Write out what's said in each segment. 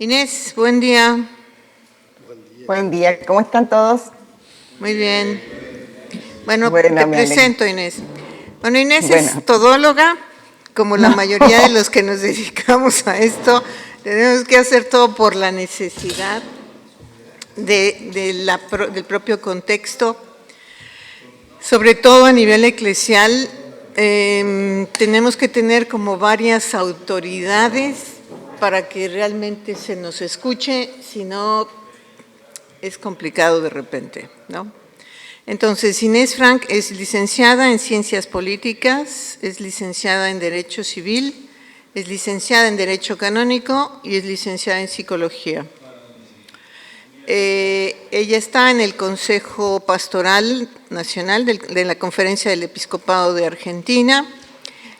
Inés, buen día. Buen día, ¿cómo están todos? Muy bien. Bueno, Bueno, te me alegro. presento, Inés. Bueno, Inés es Bueno, todóloga, como la no, mayoría de los que nos dedicamos a esto. Tenemos que hacer todo por la necesidad del propio contexto, sobre todo a nivel eclesial. Tenemos que tener como varias autoridades para que realmente se nos escuche, si no es complicado de repente, ¿no? Entonces, Inés Frank es licenciada en Ciencias Políticas, es licenciada en Derecho Civil, es licenciada en Derecho Canónico y es licenciada en Psicología. Ella está en el Consejo Pastoral Nacional de la Conferencia del Episcopado de Argentina,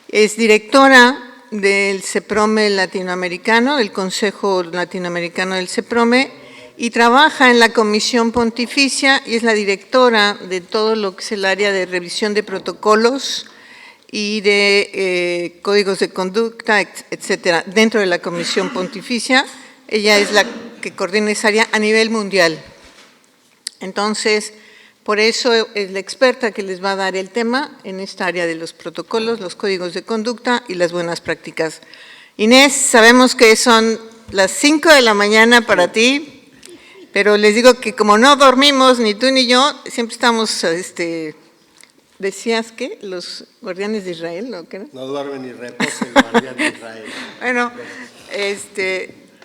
es directora del CEPROME latinoamericano, del Consejo Latinoamericano del CEPROME, y trabaja en la Comisión Pontificia y es la directora de todo lo que es el área de revisión de protocolos y de códigos de conducta, etcétera, dentro de la Comisión Pontificia. Ella es la que coordina esa área a nivel mundial. Entonces, por eso es la experta que les va a dar el tema en esta área de los protocolos, los códigos de conducta y las buenas prácticas. Inés, sabemos que son las 5 de la mañana para ti, pero les digo que como no dormimos, ni tú ni yo, siempre estamos, decías que los guardianes de Israel, ¿no? ¿Qué? No duerme ni reposa el guardián de Israel. Bueno,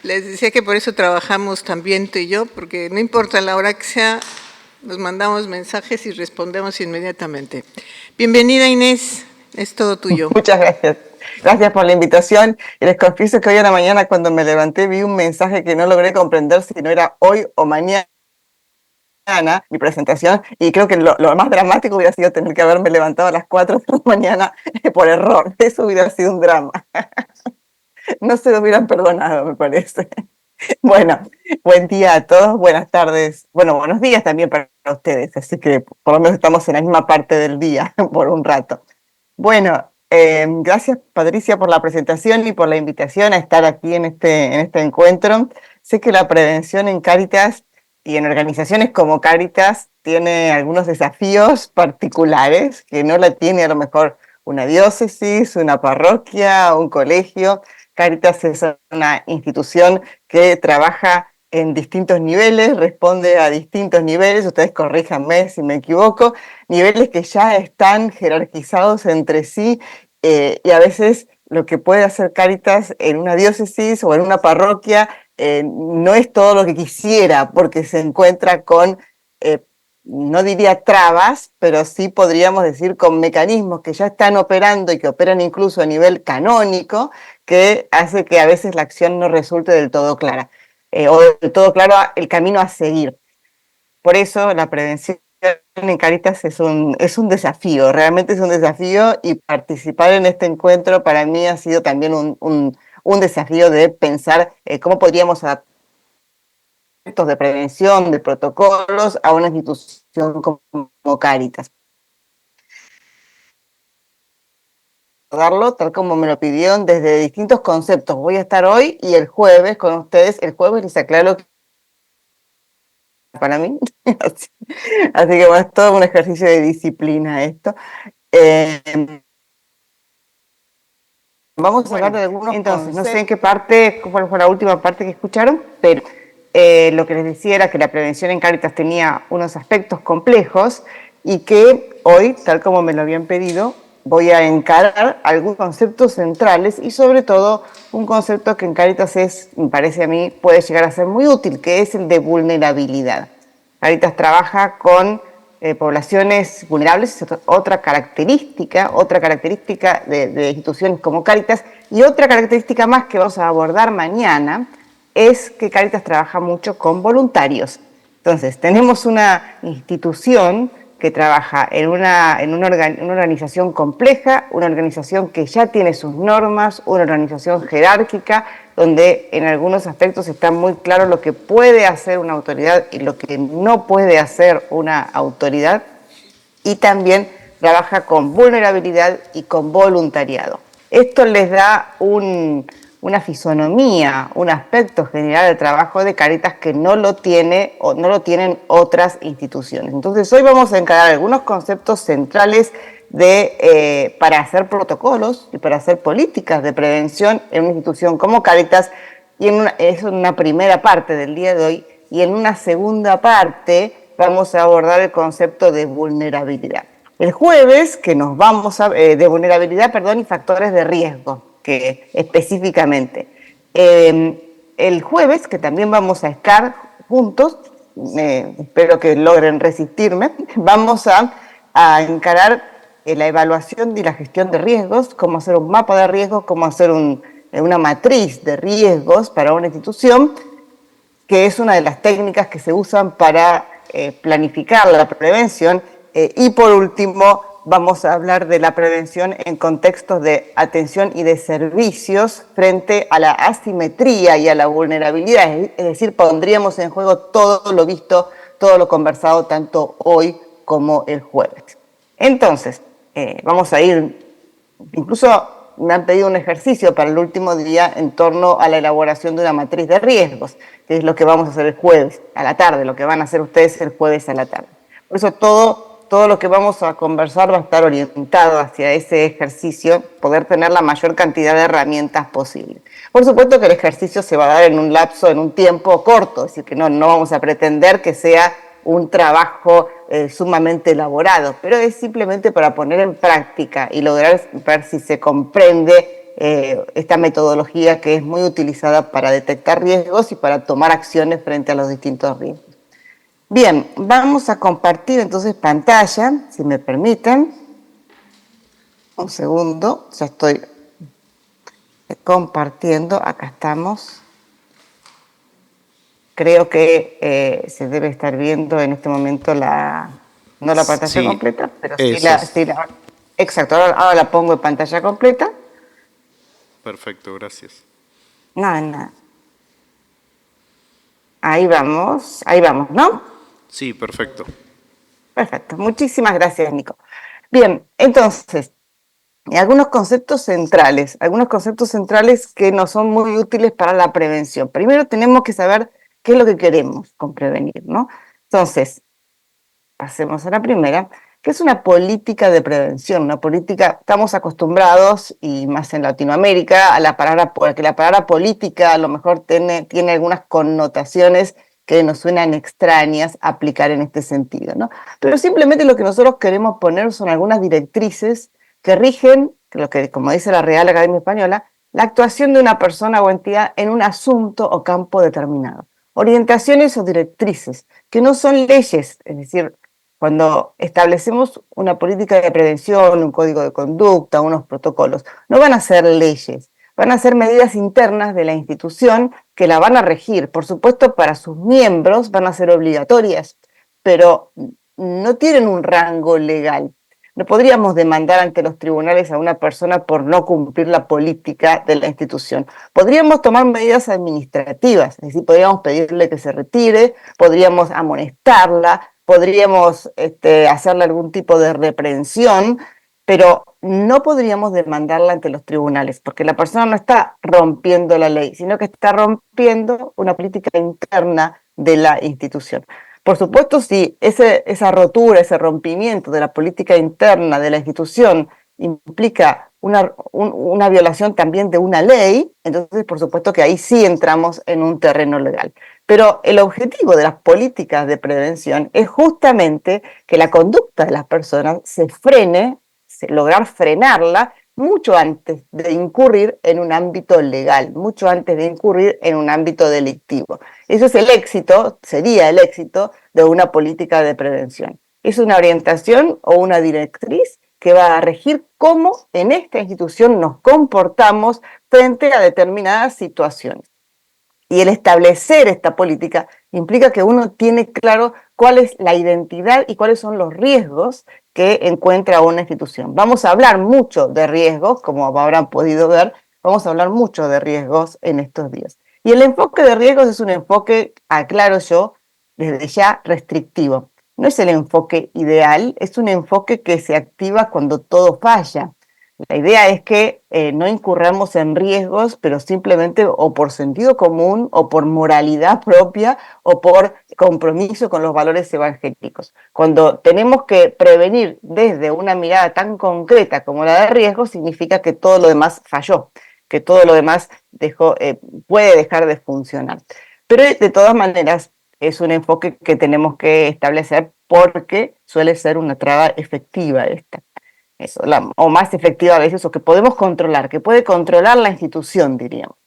les decía que por eso trabajamos también tú y yo, porque no importa la hora que sea, nos mandamos mensajes y respondemos inmediatamente. Bienvenida, Inés, es todo tuyo. muchas gracias. Gracias por la invitación. Y les confieso que hoy a la mañana cuando me levanté vi un mensaje que no logré comprender si no era hoy o mañana mi presentación, y creo que lo más dramático hubiera sido tener que haberme levantado a las 4 de la mañana por error. Eso hubiera sido un drama. No se lo hubieran perdonado, me parece. Bueno, buen día a todos, buenas tardes, bueno, buenos días también para ustedes, así que por lo menos estamos en la misma parte del día por un rato. Bueno, gracias Patricia por la presentación y por la invitación a estar aquí en este encuentro. Sé que la prevención en Cáritas y en organizaciones como Cáritas tiene algunos desafíos particulares que no la tiene a lo mejor una diócesis, una parroquia, un colegio. Cáritas es una institución que trabaja en distintos niveles, responde a distintos niveles, ustedes corríjanme si me equivoco, niveles que ya están jerarquizados entre sí, y a veces lo que puede hacer Cáritas en una diócesis o en una parroquia no es todo lo que quisiera, porque se encuentra con, no diría trabas, pero sí podríamos decir con mecanismos que ya están operando y que operan incluso a nivel canónico, que hace que a veces la acción no resulte del todo clara, o del todo claro el camino a seguir. Por eso la prevención en Cáritas es un desafío, realmente es un desafío, y participar en este encuentro para mí ha sido también un desafío de pensar cómo podríamos adaptar de prevención, de protocolos a una institución como Cáritas. Darlo tal como me lo pidieron desde distintos conceptos. Voy a estar hoy y el jueves con ustedes. El jueves les aclaro que para mí. Así que bueno, es todo un ejercicio de disciplina esto. Vamos a hablar de algunos entonces, no sé en qué parte, cuál fue la última parte que escucharon, pero lo que les decía era que la prevención en Cáritas tenía unos aspectos complejos y que hoy, tal como me lo habían pedido, voy a encarar algunos conceptos centrales y sobre todo un concepto que en Cáritas me parece a mí, puede llegar a ser muy útil, que es el de vulnerabilidad. Cáritas trabaja con poblaciones vulnerables, es otra característica de instituciones como Cáritas, y otra característica más que vamos a abordar mañana es que Cáritas trabaja mucho con voluntarios. Entonces, tenemos una institución que trabaja en una organización compleja, una organización que ya tiene sus normas, una organización jerárquica, donde en algunos aspectos está muy claro lo que puede hacer una autoridad y lo que no puede hacer una autoridad, y también trabaja con vulnerabilidad y con voluntariado. Esto les da una fisonomía, un aspecto general del trabajo de Cáritas que no lo tiene o no lo tienen otras instituciones. Entonces hoy vamos a encarar algunos conceptos centrales para hacer protocolos y para hacer políticas de prevención en una institución como Cáritas, y es una primera parte del día de hoy, y en una segunda parte vamos a abordar el concepto de vulnerabilidad. El jueves, que nos vamos de vulnerabilidad, y factores de riesgo, que específicamente. El jueves, que también vamos a estar juntos, espero que logren resistirme, vamos a encarar la evaluación y la gestión de riesgos, cómo hacer un mapa de riesgos, cómo hacer una matriz de riesgos para una institución, que es una de las técnicas que se usan para planificar la prevención. Y por último, vamos a hablar de la prevención en contextos de atención y de servicios frente a la asimetría y a la vulnerabilidad. Es decir, pondríamos en juego todo lo visto, todo lo conversado, tanto hoy como el jueves. Entonces, vamos a ir, incluso me han pedido un ejercicio para el último día en torno a la elaboración de una matriz de riesgos, que es lo que vamos a hacer el jueves a la tarde, lo que van a hacer ustedes el jueves a la tarde. Por eso todo lo que vamos a conversar va a estar orientado hacia ese ejercicio, poder tener la mayor cantidad de herramientas posible. Por supuesto que el ejercicio se va a dar en un lapso, en un tiempo corto, es decir, que no vamos a pretender que sea un trabajo sumamente elaborado, pero es simplemente para poner en práctica y lograr ver si se comprende esta metodología que es muy utilizada para detectar riesgos y para tomar acciones frente a los distintos riesgos. Bien, vamos a compartir entonces pantalla, si me permiten. Un segundo, ya estoy compartiendo, acá estamos. Creo que se debe estar viendo en este momento no la pantalla completa, pero sí la... Exacto, ahora la pongo en pantalla completa. Perfecto, gracias. Nada. Ahí vamos, ¿no? Sí, perfecto. Perfecto, muchísimas gracias, Nico. Bien, entonces, algunos conceptos centrales que nos son muy útiles para la prevención. Primero tenemos que saber qué es lo que queremos con prevenir, ¿no? Entonces, pasemos a la primera, que es una política de prevención, una política, estamos acostumbrados, y más en Latinoamérica, que la palabra política a lo mejor tiene algunas connotaciones que nos suenan extrañas aplicar en este sentido, ¿no? Pero simplemente lo que nosotros queremos poner son algunas directrices que rigen, como dice la Real Academia Española, la actuación de una persona o entidad en un asunto o campo determinado. Orientaciones o directrices, que no son leyes, es decir, cuando establecemos una política de prevención, un código de conducta, unos protocolos, no van a ser leyes, van a ser medidas internas de la institución que la van a regir. Por supuesto, para sus miembros van a ser obligatorias, pero no tienen un rango legal. No podríamos demandar ante los tribunales a una persona por no cumplir la política de la institución. Podríamos tomar medidas administrativas, es decir, podríamos pedirle que se retire, podríamos amonestarla, podríamos hacerle algún tipo de reprensión, pero no podríamos demandarla ante los tribunales, porque la persona no está rompiendo la ley, sino que está rompiendo una política interna de la institución. Por supuesto, si esa rotura, ese rompimiento de la política interna de la institución implica una violación también de una ley, entonces por supuesto que ahí sí entramos en un terreno legal. Pero el objetivo de las políticas de prevención es justamente que la conducta de las personas se frene, lograr frenarla mucho antes de incurrir en un ámbito legal, mucho antes de incurrir en un ámbito delictivo. Eso es sería el éxito de una política de prevención. Es una orientación o una directriz que va a regir cómo en esta institución nos comportamos frente a determinadas situaciones. Y el establecer esta política implica que uno tiene claro cuál es la identidad y cuáles son los riesgos que encuentra una institución. Vamos a hablar mucho de riesgos, como habrán podido ver, vamos a hablar mucho de riesgos en estos días. Y el enfoque de riesgos es un enfoque, aclaro yo, desde ya restrictivo. No es el enfoque ideal, es un enfoque que se activa cuando todo falla. La idea es que no incurramos en riesgos, pero simplemente o por sentido común, o por moralidad propia, o por compromiso con los valores evangélicos. Cuando tenemos que prevenir desde una mirada tan concreta como la de riesgo, significa que todo lo demás falló, que todo lo demás puede dejar de funcionar. Pero de todas maneras es un enfoque que tenemos que establecer porque suele ser una traba efectiva esta. Eso, o más efectiva a veces, o que podemos controlar, que puede controlar la institución, diríamos.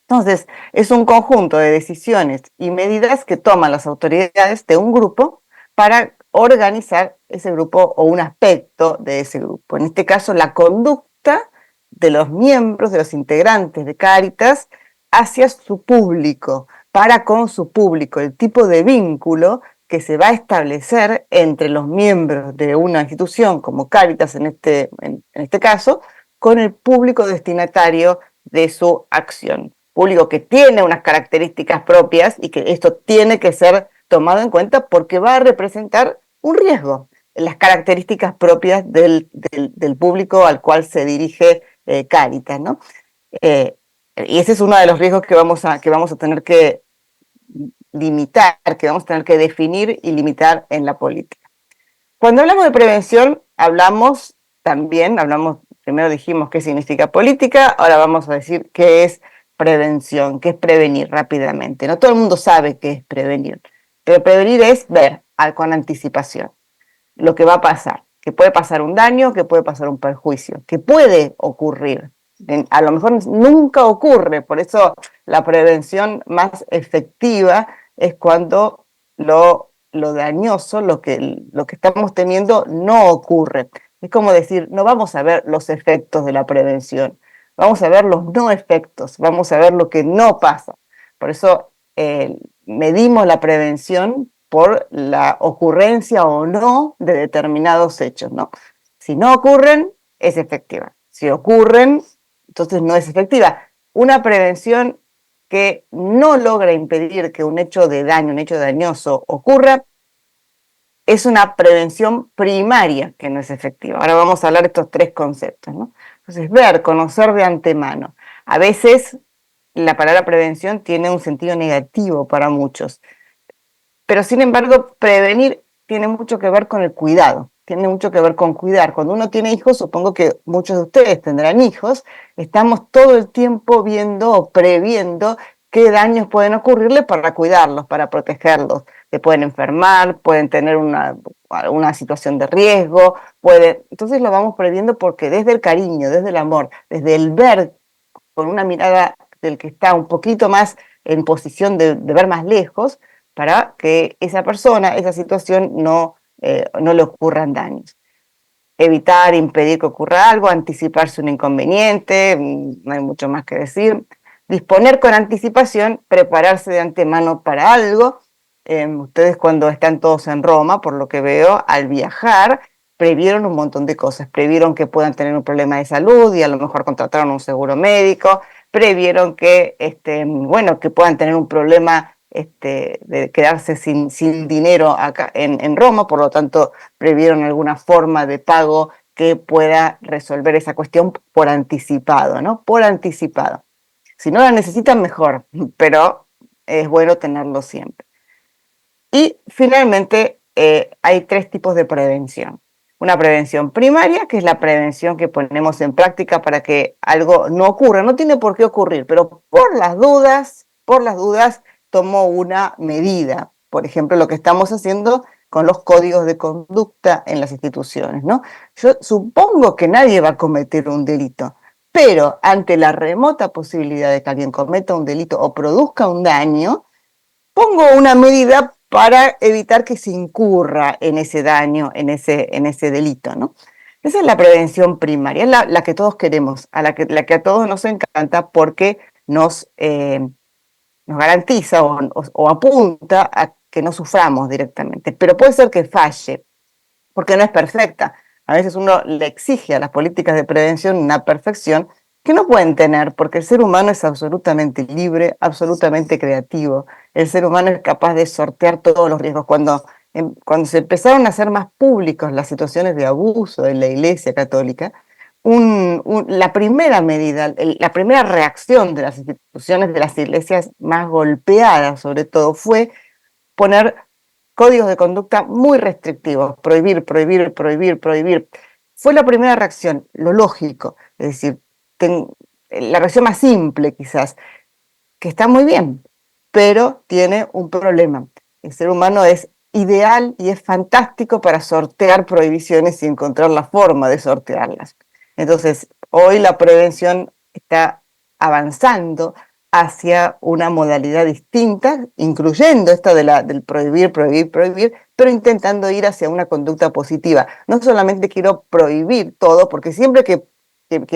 Entonces, es un conjunto de decisiones y medidas que toman las autoridades de un grupo para organizar ese grupo o un aspecto de ese grupo. En este caso, la conducta de los miembros, de los integrantes de Cáritas hacia su público, para con su público, el tipo de vínculo que se va a establecer entre los miembros de una institución como Cáritas en este caso, con el público destinatario de su acción. Público que tiene unas características propias y que esto tiene que ser tomado en cuenta porque va a representar un riesgo, las características propias del público al cual se dirige Cáritas, ¿no? Y ese es uno de los riesgos que vamos a tener que limitar, que vamos a tener que definir y limitar en la política. Cuando hablamos de prevención, primero dijimos qué significa política, ahora vamos a decir qué es prevención, qué es prevenir rápidamente. No todo el mundo sabe qué es prevenir, pero prevenir es ver con anticipación lo que va a pasar, que puede pasar un daño, que puede pasar un perjuicio, que puede ocurrir. A lo mejor nunca ocurre, por eso la prevención más efectiva es cuando lo dañoso, lo que estamos teniendo, no ocurre. Es como decir, no vamos a ver los efectos de la prevención, vamos a ver los no efectos, vamos a ver lo que no pasa. Por eso medimos la prevención por la ocurrencia o no de determinados hechos, ¿no? Si no ocurren, es efectiva. Si ocurren, entonces no es efectiva. Una prevención que no logra impedir que un hecho de daño, un hecho dañoso ocurra, es una prevención primaria que no es efectiva. Ahora vamos a hablar de estos tres conceptos, ¿no? Entonces, ver, conocer de antemano. A veces la palabra prevención tiene un sentido negativo para muchos, pero sin embargo, prevenir tiene mucho que ver con el cuidado, tiene mucho que ver con cuidar. Cuando uno tiene hijos, supongo que muchos de ustedes tendrán hijos, estamos todo el tiempo viendo o previendo qué daños pueden ocurrirle para cuidarlos, para protegerlos. Se pueden enfermar, pueden tener una situación de riesgo, entonces lo vamos previendo porque desde el cariño, desde el amor, desde el ver con una mirada del que está un poquito más en posición de ver más lejos, para que esa persona, esa situación no le ocurran daños. Evitar, impedir que ocurra algo, anticiparse un inconveniente, no hay mucho más que decir. Disponer con anticipación, prepararse de antemano para algo. Ustedes cuando están todos en Roma, por lo que veo, al viajar, previeron un montón de cosas. Previeron que puedan tener un problema de salud y a lo mejor contrataron un seguro médico. Previeron que puedan tener un problema de quedarse sin dinero acá en Roma, por lo tanto previeron alguna forma de pago que pueda resolver esa cuestión por anticipado, ¿no? Por anticipado. Si no la necesitan, mejor, pero es bueno tenerlo siempre. Y finalmente hay tres tipos de prevención. Una prevención primaria, que es la prevención que ponemos en práctica para que algo no ocurra. No tiene por qué ocurrir, pero por las dudas, tomo una medida. Por ejemplo, lo que estamos haciendo con los códigos de conducta en las instituciones, ¿no? Yo supongo que nadie va a cometer un delito, pero ante la remota posibilidad de que alguien cometa un delito o produzca un daño, pongo una medida para evitar que se incurra en ese daño, en ese delito, ¿no? Esa es la prevención primaria, es la que todos queremos, la que a todos nos encanta porque nos garantiza o apunta a que no suframos directamente. Pero puede ser que falle, porque no es perfecta. A veces uno le exige a las políticas de prevención una perfección que no pueden tener, porque el ser humano es absolutamente libre, absolutamente creativo. El ser humano es capaz de sortear todos los riesgos. Cuando se empezaron a hacer más públicos las situaciones de abuso en la Iglesia Católica, la primera medida, la primera reacción de las instituciones, de las iglesias más golpeadas sobre todo, fue poner códigos de conducta muy restrictivos, prohibir, prohibir, prohibir, prohibir. Fue la primera reacción, lo lógico, es decir, la reacción más simple quizás, que está muy bien, pero tiene un problema. El ser humano es ideal y es fantástico para sortear prohibiciones y encontrar la forma de sortearlas. Entonces, hoy la prevención está avanzando hacia una modalidad distinta, incluyendo esta del prohibir, prohibir, prohibir, pero intentando ir hacia una conducta positiva. No solamente quiero prohibir todo, porque siempre que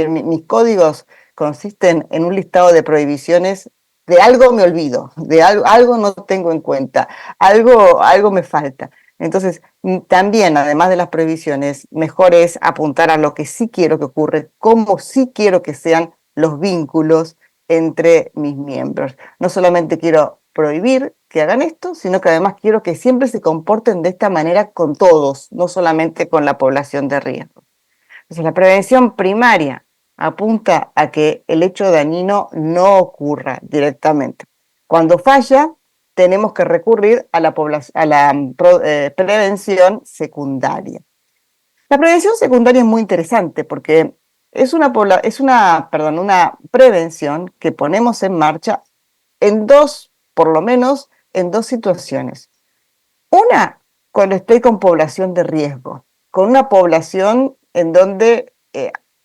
mis códigos consisten en un listado de prohibiciones, de algo me olvido, de algo no tengo en cuenta, algo me falta. Entonces, también, además de las prohibiciones, mejor es apuntar a lo que sí quiero que ocurra, cómo sí quiero que sean los vínculos entre mis miembros. No solamente quiero prohibir que hagan esto, sino que además quiero que siempre se comporten de esta manera con todos, no solamente con la población de riesgo. Entonces, la prevención primaria apunta a que el hecho dañino no ocurra directamente. Cuando falla, tenemos que recurrir a la prevención secundaria. La prevención secundaria es muy interesante porque es una prevención que ponemos en marcha por lo menos en dos situaciones. Una, cuando estoy con población de riesgo, con una población en donde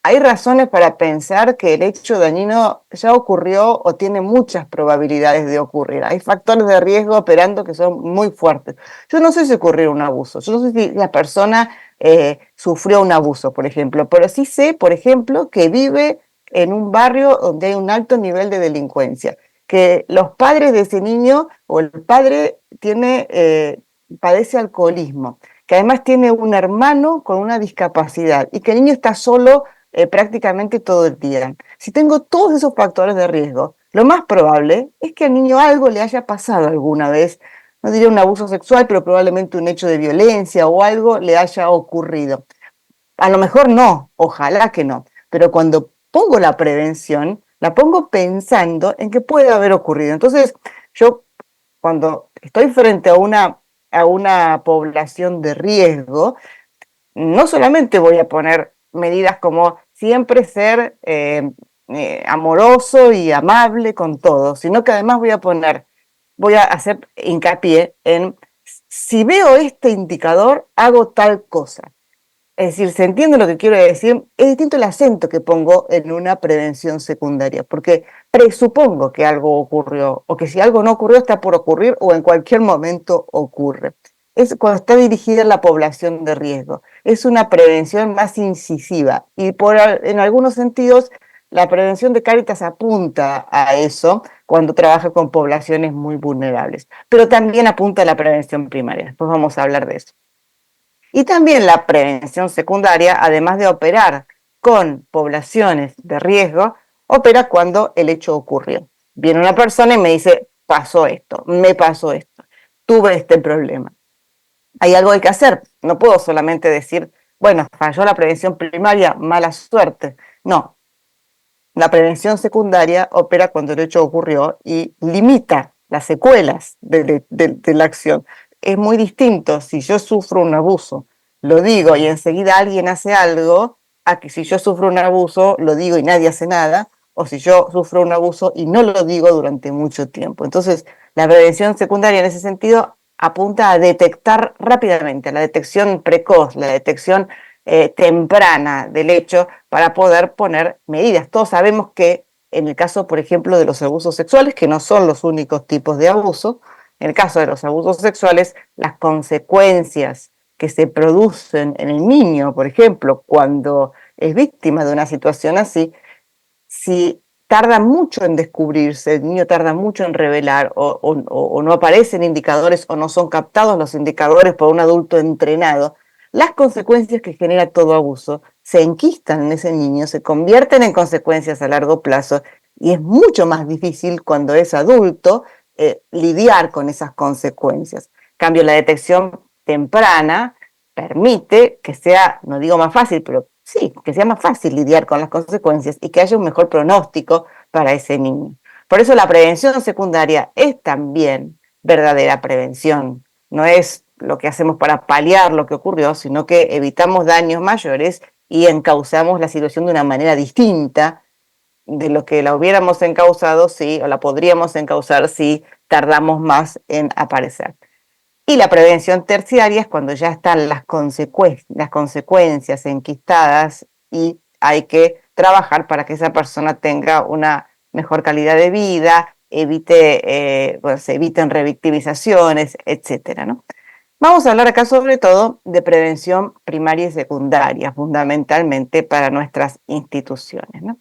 hay razones para pensar que el hecho dañino ya ocurrió o tiene muchas probabilidades de ocurrir. Hay factores de riesgo operando que son muy fuertes. Yo no sé si ocurrió un abuso, yo no sé si la persona sufrió un abuso, por ejemplo, pero sí sé, por ejemplo, que vive en un barrio donde hay un alto nivel de delincuencia, que los padres de ese niño o el padre padece alcoholismo, que además tiene un hermano con una discapacidad y que el niño está solo prácticamente todo el día. Si tengo todos esos factores de riesgo, lo más probable es que al niño algo le haya pasado alguna vez, no diría un abuso sexual, pero probablemente un hecho de violencia o algo le haya ocurrido. A lo mejor no, ojalá que no, pero cuando pongo la prevención, la pongo pensando en que puede haber ocurrido. Entonces, yo cuando estoy frente a una población de riesgo, no solamente voy a poner medidas como siempre ser amoroso y amable con todos, sino que además voy a hacer hincapié en si veo este indicador, hago tal cosa. Es decir, se entiende lo que quiero decir, es distinto el acento que pongo en una prevención secundaria, porque presupongo que algo ocurrió, o que si algo no ocurrió está por ocurrir, o en cualquier momento ocurre. Es cuando está dirigida a la población de riesgo. Es una prevención más incisiva, y en algunos sentidos la prevención de Cáritas apunta a eso cuando trabaja con poblaciones muy vulnerables, pero también apunta a la prevención primaria. Después vamos a hablar de eso. Y también la prevención secundaria, además de operar con poblaciones de riesgo, opera cuando el hecho ocurrió. Viene una persona y me dice, pasó esto, me pasó esto, tuve este problema. Hay algo que hacer, no puedo solamente decir, bueno, falló la prevención primaria, mala suerte. No, la prevención secundaria opera cuando el hecho ocurrió y limita las secuelas de la acción. Es muy distinto si yo sufro un abuso, lo digo y enseguida alguien hace algo, a que si yo sufro un abuso, lo digo y nadie hace nada, o si yo sufro un abuso y no lo digo durante mucho tiempo. Entonces, la prevención secundaria en ese sentido apunta a detectar rápidamente, a la detección precoz, la detección temprana del hecho para poder poner medidas. Todos sabemos que en el caso, por ejemplo, de los abusos sexuales, que no son los únicos tipos de abuso, en el caso de los abusos sexuales, las consecuencias que se producen en el niño, por ejemplo, cuando es víctima de una situación así, si tarda mucho en descubrirse, el niño tarda mucho en revelar o no aparecen indicadores o no son captados los indicadores por un adulto entrenado, las consecuencias que genera todo abuso se enquistan en ese niño, se convierten en consecuencias a largo plazo y es mucho más difícil cuando es adulto lidiar con esas consecuencias. En cambio, la detección temprana permite que sea, no digo más fácil, pero sí, que sea más fácil lidiar con las consecuencias y que haya un mejor pronóstico para ese niño. Por eso la prevención secundaria es también verdadera prevención. No es lo que hacemos para paliar lo que ocurrió, sino que evitamos daños mayores y encauzamos la situación de una manera distinta de lo que la hubiéramos encauzado si, o la podríamos encauzar si tardamos más en aparecer. Y la prevención terciaria es cuando ya están las consecuencias enquistadas y hay que trabajar para que esa persona tenga una mejor calidad de vida, se eviten revictimizaciones, etcétera, ¿no? Vamos a hablar acá sobre todo de prevención primaria y secundaria, fundamentalmente para nuestras instituciones, ¿no?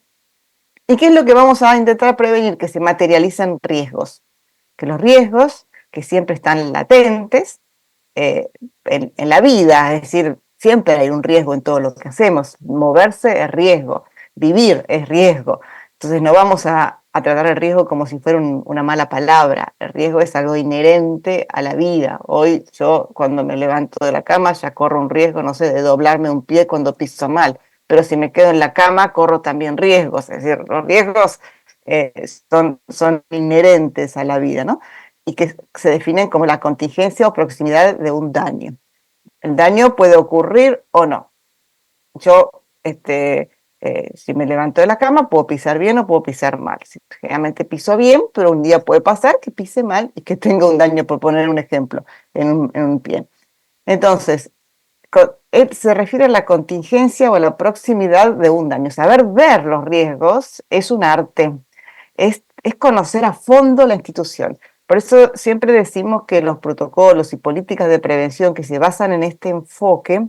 ¿Y qué es lo que vamos a intentar prevenir? Que se materialicen riesgos, que los riesgos que siempre están latentes en la vida, es decir, siempre hay un riesgo en todo lo que hacemos. Moverse es riesgo, vivir es riesgo. Entonces no vamos a tratar el riesgo como si fuera una mala palabra. El riesgo es algo inherente a la vida. Hoy yo cuando me levanto de la cama ya corro un riesgo, no sé, de doblarme un pie cuando piso mal. Pero si me quedo en la cama corro también riesgos. Es decir, los riesgos son inherentes a la vida, ¿no? Y que se definen como la contingencia o proximidad de un daño. El daño puede ocurrir o no. Yo, si me levanto de la cama, puedo pisar bien o puedo pisar mal. Generalmente piso bien, pero un día puede pasar que pise mal y que tenga un daño, por poner un ejemplo, en un pie. Entonces, se refiere a la contingencia o a la proximidad de un daño. Saber ver los riesgos es un arte, es conocer a fondo la institución. Por eso siempre decimos que los protocolos y políticas de prevención que se basan en este enfoque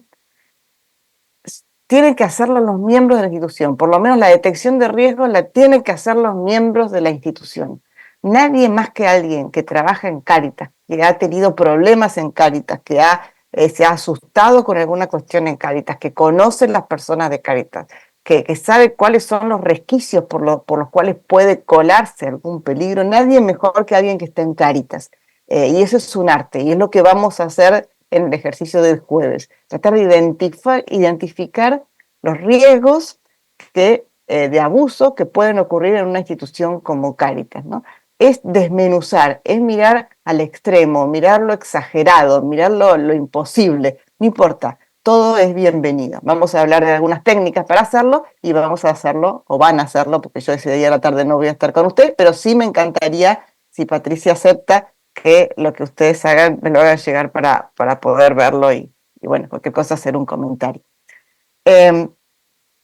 tienen que hacerlo los miembros de la institución. Por lo menos la detección de riesgos la tienen que hacer los miembros de la institución. Nadie más que alguien que trabaja en Cáritas, que ha tenido problemas en Cáritas, que se ha asustado con alguna cuestión en Cáritas, que conoce las personas de Cáritas, que sabe cuáles son los resquicios por los cuales puede colarse algún peligro. Nadie mejor que alguien que está en Cáritas. Y eso es un arte, y es lo que vamos a hacer en el ejercicio del jueves. Tratar de identificar los riesgos de abuso que pueden ocurrir en una institución como Cáritas, ¿no? Es desmenuzar, es mirar al extremo, mirar lo exagerado, mirar lo imposible, no importa, todo es bienvenido. Vamos a hablar de algunas técnicas para hacerlo y vamos a hacerlo, o van a hacerlo, porque yo ese día a la tarde no voy a estar con ustedes, pero sí me encantaría, si Patricia acepta, que lo que ustedes hagan me lo hagan llegar para poder verlo y bueno, cualquier cosa hacer un comentario.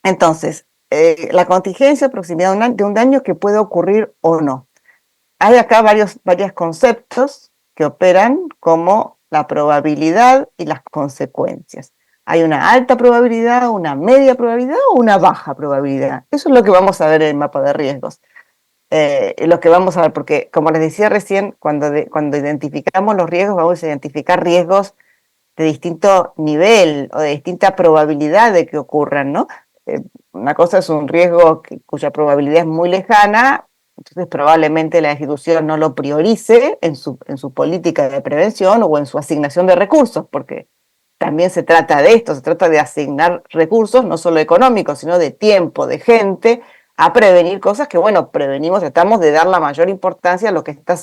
Entonces, la contingencia, proximidad de un daño que puede ocurrir o no. Hay acá varios conceptos que operan como la probabilidad y las consecuencias. Hay una alta probabilidad, una media probabilidad o una baja probabilidad. Eso es lo que vamos a ver en el mapa de riesgos. Lo que vamos a ver, porque como les decía recién, cuando identificamos los riesgos, vamos a identificar riesgos de distinto nivel o de distinta probabilidad de que ocurran, ¿no? Una cosa es un riesgo cuya probabilidad es muy lejana, entonces probablemente la institución no lo priorice en su política de prevención o en su asignación de recursos, porque también se trata de esto, se trata de asignar recursos, no solo económicos, sino de tiempo, de gente, a prevenir cosas que, bueno, prevenimos, tratamos de dar la mayor importancia a lo que está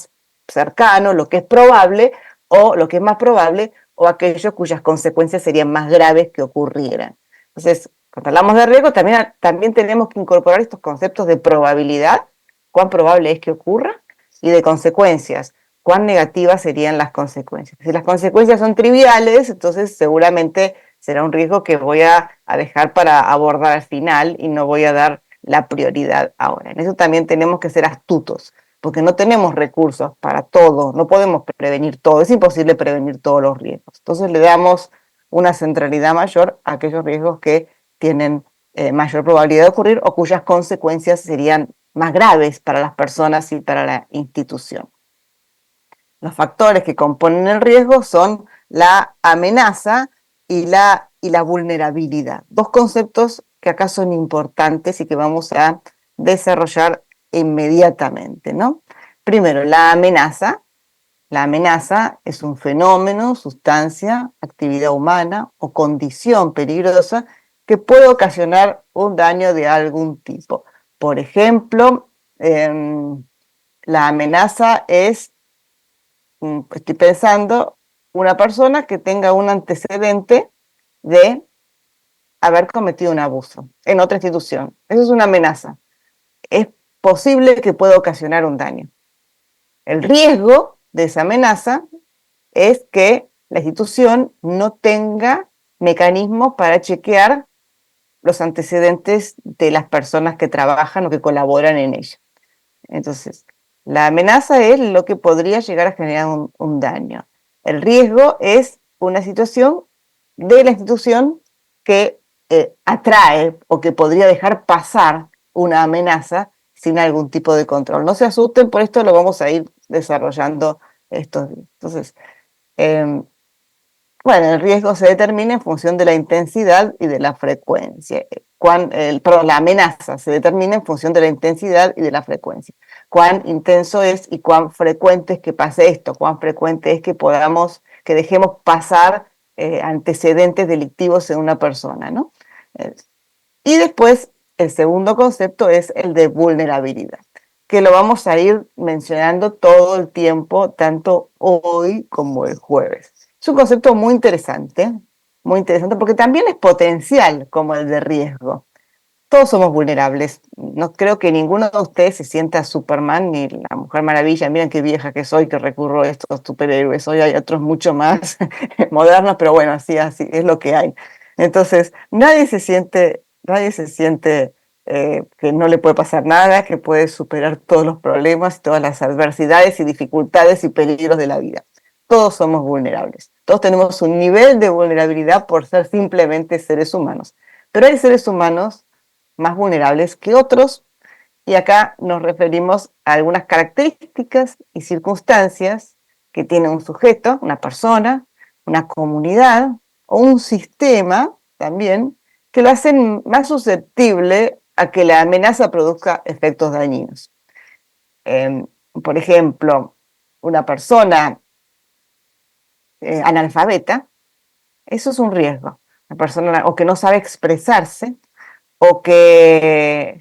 cercano, lo que es probable, o lo que es más probable, o aquellos cuyas consecuencias serían más graves que ocurrieran. Entonces, cuando hablamos de riesgo, también tenemos que incorporar estos conceptos de probabilidad, cuán probable es que ocurra, y de consecuencias, cuán negativas serían las consecuencias. Si las consecuencias son triviales, entonces seguramente será un riesgo que voy a dejar para abordar al final y no voy a dar la prioridad ahora. En eso también tenemos que ser astutos, porque no tenemos recursos para todo, no podemos prevenir todo, es imposible prevenir todos los riesgos. Entonces le damos una centralidad mayor a aquellos riesgos que tienen mayor probabilidad de ocurrir o cuyas consecuencias serían más graves para las personas y para la institución. Los factores que componen el riesgo son la amenaza y la vulnerabilidad. Dos conceptos que acá son importantes y que vamos a desarrollar inmediatamente, ¿no? Primero, la amenaza. La amenaza es un fenómeno, sustancia, actividad humana o condición peligrosa que puede ocasionar un daño de algún tipo. Por ejemplo, la amenaza es, estoy pensando, una persona que tenga un antecedente de haber cometido un abuso en otra institución. Eso es una amenaza. Es posible que pueda ocasionar un daño. El riesgo de esa amenaza es que la institución no tenga mecanismos para chequear los antecedentes de las personas que trabajan o que colaboran en ella. Entonces, la amenaza es lo que podría llegar a generar un daño. El riesgo es una situación de la institución que atrae o que podría dejar pasar una amenaza sin algún tipo de control. No se asusten, por esto lo vamos a ir desarrollando estos días. Entonces, bueno, el riesgo se determina en función de la intensidad y de la frecuencia. La amenaza se determina en función de la intensidad y de la frecuencia. Cuán intenso es y cuán frecuente es que pase esto, cuán frecuente es que dejemos pasar antecedentes delictivos en una persona, ¿no? Y después, el segundo concepto es el de vulnerabilidad, que lo vamos a ir mencionando todo el tiempo, tanto hoy como el jueves. Es un concepto muy interesante porque también es potencial como el de riesgo. Todos somos vulnerables. No creo que ninguno de ustedes se sienta Superman ni la Mujer Maravilla. Miren qué vieja que soy, que recurro a estos superhéroes. Hoy hay otros mucho más modernos, pero bueno, así es lo que hay. Entonces, nadie se siente que no le puede pasar nada, que puede superar todos los problemas, todas las adversidades y dificultades y peligros de la vida. Todos somos vulnerables. Todos tenemos un nivel de vulnerabilidad por ser simplemente seres humanos. Pero hay seres humanos más vulnerables que otros, y acá nos referimos a algunas características y circunstancias que tiene un sujeto, una persona, una comunidad o un sistema también, que lo hacen más susceptible a que la amenaza produzca efectos dañinos. Por ejemplo, una persona analfabeta, eso es un riesgo. Una persona o que no sabe expresarse, o que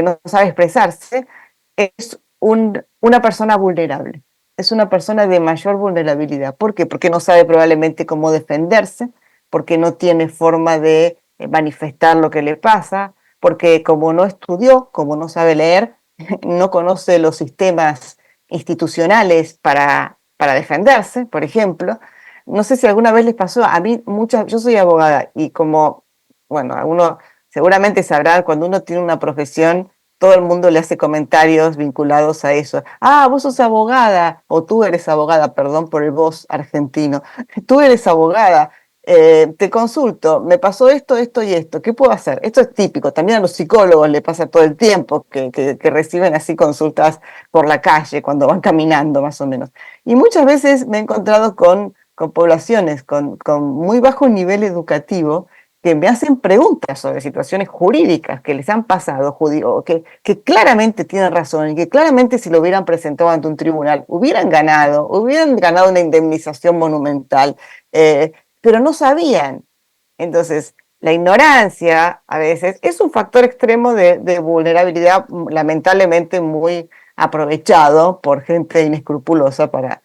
no sabe expresarse, es una persona vulnerable. Es una persona de mayor vulnerabilidad. ¿Por qué? Porque no sabe probablemente cómo defenderse, porque no tiene forma de manifestar lo que le pasa, porque como no estudió, como no sabe leer, no conoce los sistemas institucionales para defenderse, por ejemplo. No sé si alguna vez les pasó, a mí yo soy abogada y como, bueno, algunos seguramente sabrán, cuando uno tiene una profesión, todo el mundo le hace comentarios vinculados a eso. Ah, vos sos abogada, o tú eres abogada, perdón por el vos argentino. Tú eres abogada, te consulto, me pasó esto, esto y esto, ¿qué puedo hacer? Esto es típico, también a los psicólogos le pasa todo el tiempo que reciben así consultas por la calle, cuando van caminando más o menos. Y muchas veces me he encontrado con poblaciones con muy bajo nivel educativo, que me hacen preguntas sobre situaciones jurídicas que les han pasado, que claramente tienen razón y que claramente si lo hubieran presentado ante un tribunal hubieran ganado una indemnización monumental, pero no sabían. Entonces, la ignorancia a veces es un factor extremo de vulnerabilidad, lamentablemente muy aprovechado por gente inescrupulosa para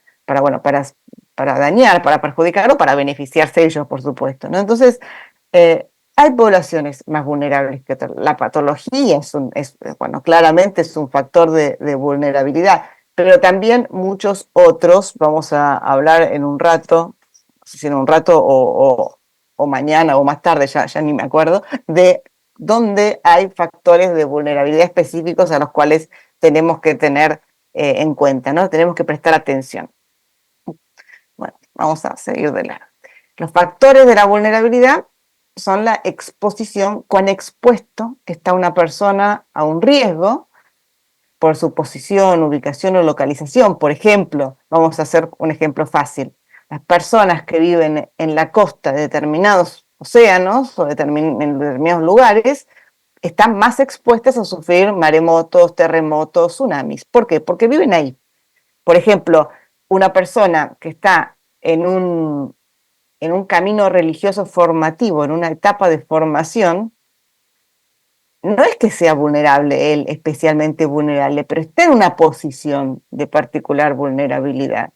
dañar, para perjudicar o para beneficiarse ellos, por supuesto, ¿no? Entonces, hay poblaciones más vulnerables que otras. La patología claramente es un factor de vulnerabilidad, pero también muchos otros, vamos a hablar en un rato, no sé si en un rato o mañana o más tarde, ya ni me acuerdo, de dónde hay factores de vulnerabilidad específicos a los cuales tenemos que tener en cuenta, ¿no? Tenemos que prestar atención. Bueno, vamos a seguir de largo. Los factores de la vulnerabilidad son la exposición, cuán expuesto está una persona a un riesgo por su posición, ubicación o localización. Por ejemplo, vamos a hacer un ejemplo fácil. Las personas que viven en la costa de determinados océanos o en determinados lugares están más expuestas a sufrir maremotos, terremotos, tsunamis. ¿Por qué? Porque viven ahí. Por ejemplo, una persona que está en en un camino religioso formativo, en una etapa de formación, no es que sea vulnerable él, especialmente vulnerable, pero está en una posición de particular vulnerabilidad.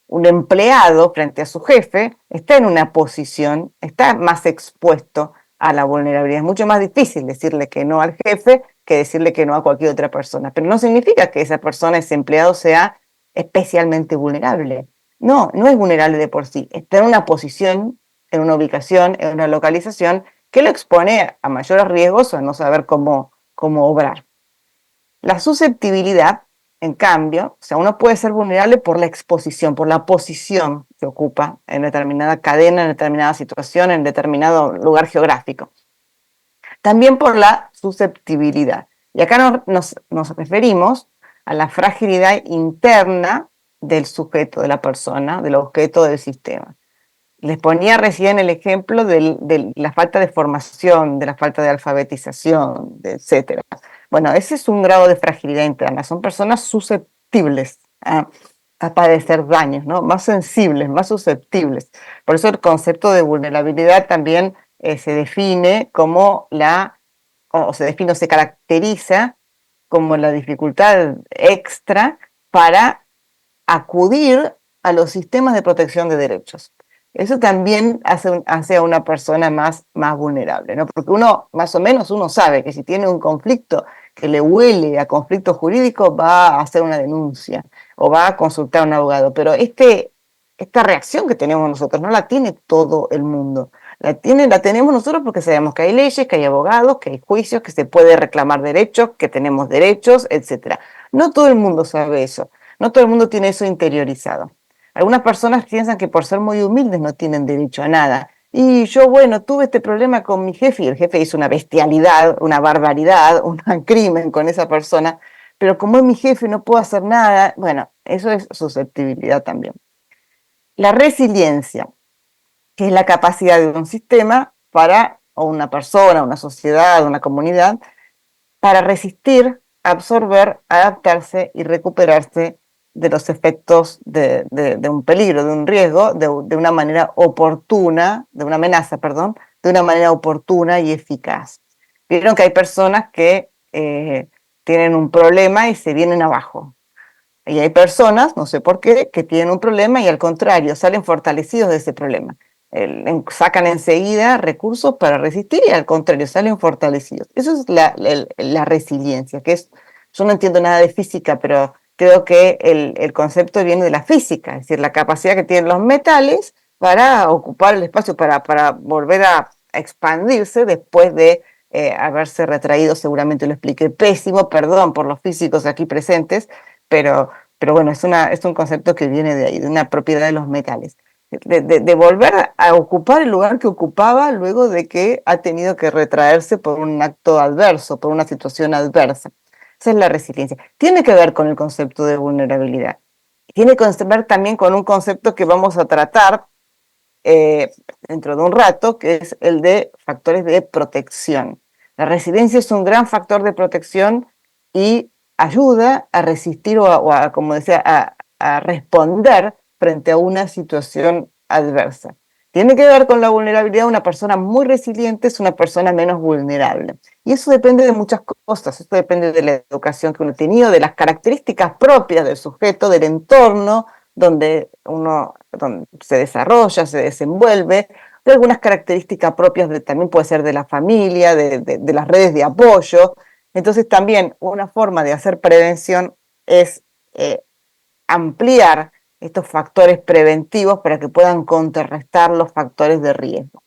Un empleado frente a su jefe está en una posición, está más expuesto a la vulnerabilidad. Es mucho más difícil decirle que no al jefe que decirle que no a cualquier otra persona, pero no significa que esa persona, ese empleado, sea especialmente vulnerable. No, no es vulnerable de por sí, está en una posición, en una ubicación, en una localización que lo expone a mayores riesgos o a no saber cómo obrar. La susceptibilidad, en cambio, o sea, uno puede ser vulnerable por la exposición, por la posición que ocupa en determinada cadena, en determinada situación, en determinado lugar geográfico. También por la susceptibilidad. Y acá nos referimos a la fragilidad interna del sujeto, de la persona, del objeto del sistema. Les ponía recién el ejemplo de la falta de formación, de la falta de alfabetización, etc. Bueno, ese es un grado de fragilidad interna. Son personas susceptibles a padecer daños, ¿no? Más sensibles, más susceptibles. Por eso el concepto de vulnerabilidad también se define como o se caracteriza como la dificultad extra para acudir a los sistemas de protección de derechos. Eso también hace a una persona más vulnerable, ¿no? Porque uno, más o menos, uno sabe que si tiene un conflicto que le huele a conflicto jurídico, va a hacer una denuncia o va a consultar a un abogado. Pero esta reacción que tenemos nosotros no la tiene todo el mundo. La tenemos nosotros porque sabemos que hay leyes, que hay abogados, que hay juicios, que se puede reclamar derechos, que tenemos derechos, etc. No todo el mundo sabe eso. No todo el mundo tiene eso interiorizado. Algunas personas piensan que por ser muy humildes no tienen derecho a nada. Y yo, bueno, tuve este problema con mi jefe y el jefe hizo una bestialidad, una barbaridad, un crimen con esa persona, pero como es mi jefe no puedo hacer nada. Bueno, eso es susceptibilidad también. La resiliencia, que es la capacidad de un sistema o una persona, una sociedad, una comunidad, para resistir, absorber, adaptarse y recuperarse de los efectos de un peligro, de un riesgo, de una manera oportuna, de una amenaza, perdón, de una manera oportuna y eficaz. Vieron que hay personas que tienen un problema y se vienen abajo. Y hay personas, no sé por qué, que tienen un problema y al contrario, salen fortalecidos de ese problema. Sacan enseguida recursos para resistir y al contrario, salen fortalecidos. Eso es la resiliencia, yo no entiendo nada de física, pero creo que el concepto viene de la física, es decir, la capacidad que tienen los metales para ocupar el espacio, para volver a expandirse después de haberse retraído, seguramente lo expliqué pésimo, perdón por los físicos aquí presentes, pero bueno, es un concepto que viene de ahí, de una propiedad de los metales. De volver a ocupar el lugar que ocupaba luego de que ha tenido que retraerse por un acto adverso, por una situación adversa. Esa es la resiliencia. Tiene que ver con el concepto de vulnerabilidad. Tiene que ver también con un concepto que vamos a tratar dentro de un rato, que es el de factores de protección. La resiliencia es un gran factor de protección y ayuda a resistir como decía, a responder frente a una situación adversa. Tiene que ver con la vulnerabilidad. Una persona muy resiliente es una persona menos vulnerable. Y eso depende de muchas cosas. Eso depende de la educación que uno ha tenido, de las características propias del sujeto, del entorno donde donde se desarrolla, se desenvuelve, de algunas características propias también puede ser de la familia, de las redes de apoyo. Entonces también una forma de hacer prevención es ampliar estos factores preventivos para que puedan contrarrestar los factores de riesgo.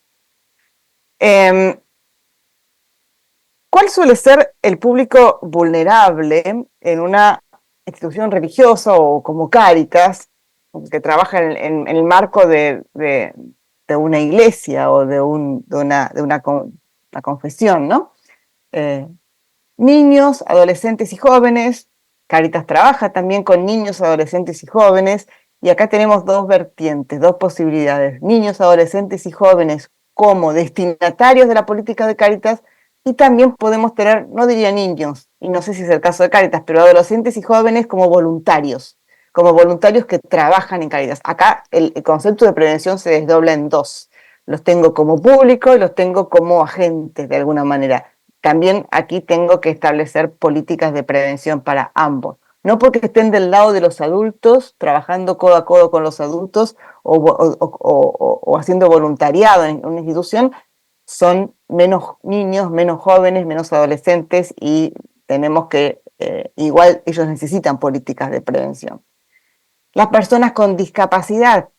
¿Cuál suele ser el público vulnerable en una institución religiosa o como Cáritas, que trabaja en el marco de una iglesia o de una confesión, ¿no? Niños, adolescentes y jóvenes. Cáritas trabaja también con niños, adolescentes y jóvenes, y acá tenemos dos vertientes, dos posibilidades. Niños, adolescentes y jóvenes como destinatarios de la política de Cáritas, y también podemos tener, no diría niños, y no sé si es el caso de Cáritas, pero adolescentes y jóvenes como voluntarios que trabajan en Cáritas. Acá el concepto de prevención se desdobla en dos. los tengo como público y los tengo como agentes de alguna manera. También aquí tengo que establecer políticas de prevención para ambos. No porque estén del lado de los adultos, trabajando codo a codo con los adultos o haciendo voluntariado en una institución, son menos niños, menos jóvenes, menos adolescentes y tenemos que, igual ellos necesitan políticas de prevención. Las personas con discapacidad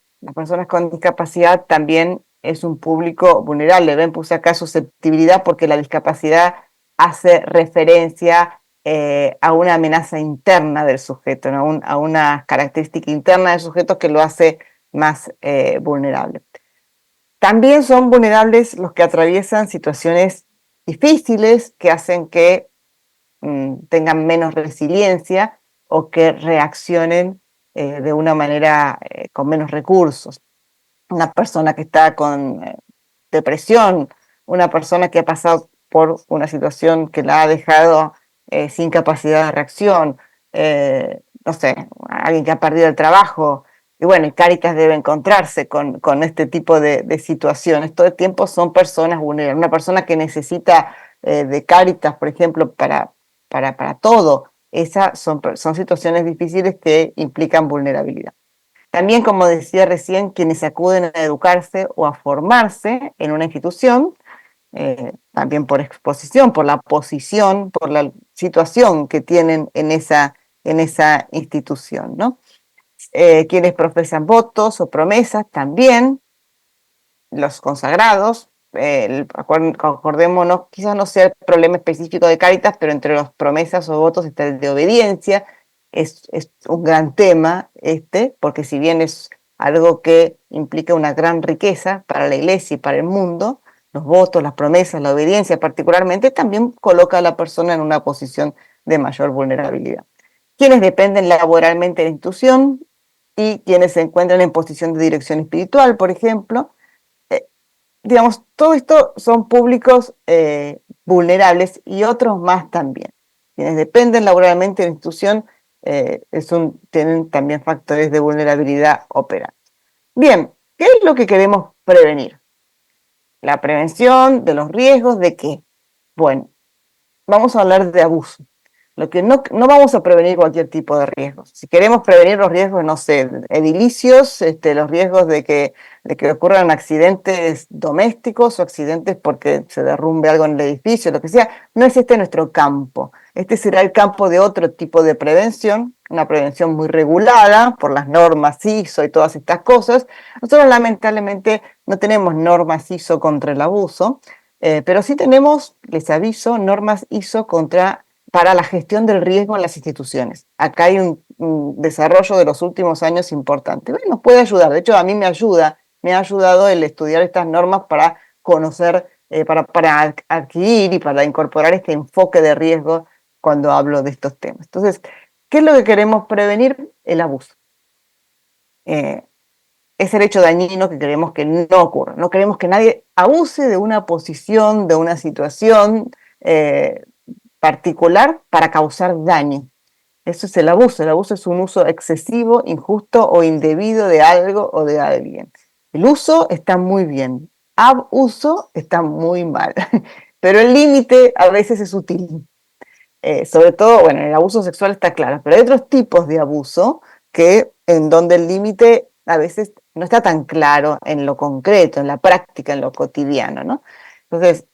también es un público vulnerable. Ven, puse acá susceptibilidad porque la discapacidad hace referencia a una amenaza interna del sujeto, ¿no? A una característica interna del sujeto que lo hace más vulnerable. También son vulnerables los que atraviesan situaciones difíciles que hacen que tengan menos resiliencia o que reaccionen de una manera con menos recursos. Una persona que está con depresión, una persona que ha pasado por una situación que la ha dejado sin capacidad de reacción, no sé, alguien que ha perdido el trabajo. Y bueno, y Cáritas debe encontrarse con este tipo de situaciones. Todo el tiempo son personas vulnerables. Una persona que necesita de Cáritas, por ejemplo, para todo, esas son situaciones difíciles que implican vulnerabilidad. También, como decía recién, quienes acuden a educarse o a formarse en una institución, también por exposición, por la posición, por la situación que tienen en esa institución, ¿no? Quienes profesan votos o promesas también, los consagrados, acordémonos, quizás no sea el problema específico de Cáritas, pero entre las promesas o votos está el de obediencia. Es un gran tema porque si bien es algo que implica una gran riqueza para la Iglesia y para el mundo, los votos, las promesas, la obediencia particularmente, también coloca a la persona en una posición de mayor vulnerabilidad. Quienes dependen laboralmente de la institución y quienes se encuentran en posición de dirección espiritual, por ejemplo, digamos, todo esto son públicos vulnerables y otros más también. Quienes dependen laboralmente de la institución tienen también factores de vulnerabilidad operando. Bien, ¿qué es lo que queremos prevenir? La prevención de los riesgos de qué. Bueno, vamos a hablar de abuso. Lo que no vamos a prevenir cualquier tipo de riesgos. Si queremos prevenir los riesgos, no sé, edilicios, los riesgos de que ocurran accidentes domésticos o accidentes porque se derrumbe algo en el edificio, lo que sea, no es nuestro campo. Este será el campo de otro tipo de prevención, una prevención muy regulada por las normas ISO y todas estas cosas. Nosotros lamentablemente no tenemos normas ISO contra el abuso, pero sí tenemos, les aviso, normas ISO para la gestión del riesgo en las instituciones. Acá hay un desarrollo de los últimos años importante. Bueno, nos puede ayudar, de hecho a mí me ha ayudado el estudiar estas normas para conocer, para adquirir y para incorporar este enfoque de riesgo cuando hablo de estos temas. Entonces, ¿qué es lo que queremos prevenir? El abuso. Es el hecho dañino que queremos que no ocurra. No queremos que nadie abuse de una posición, de una situación particular para causar daño. Eso es el abuso. El abuso es un uso excesivo, injusto o indebido de algo o de alguien. El uso está muy bien. Abuso está muy mal. Pero el límite a veces es útil. Sobre todo, bueno, el abuso sexual está claro, pero hay otros tipos de abuso en donde el límite a veces no está tan claro en lo concreto, en la práctica, en lo cotidiano, ¿no? Entonces,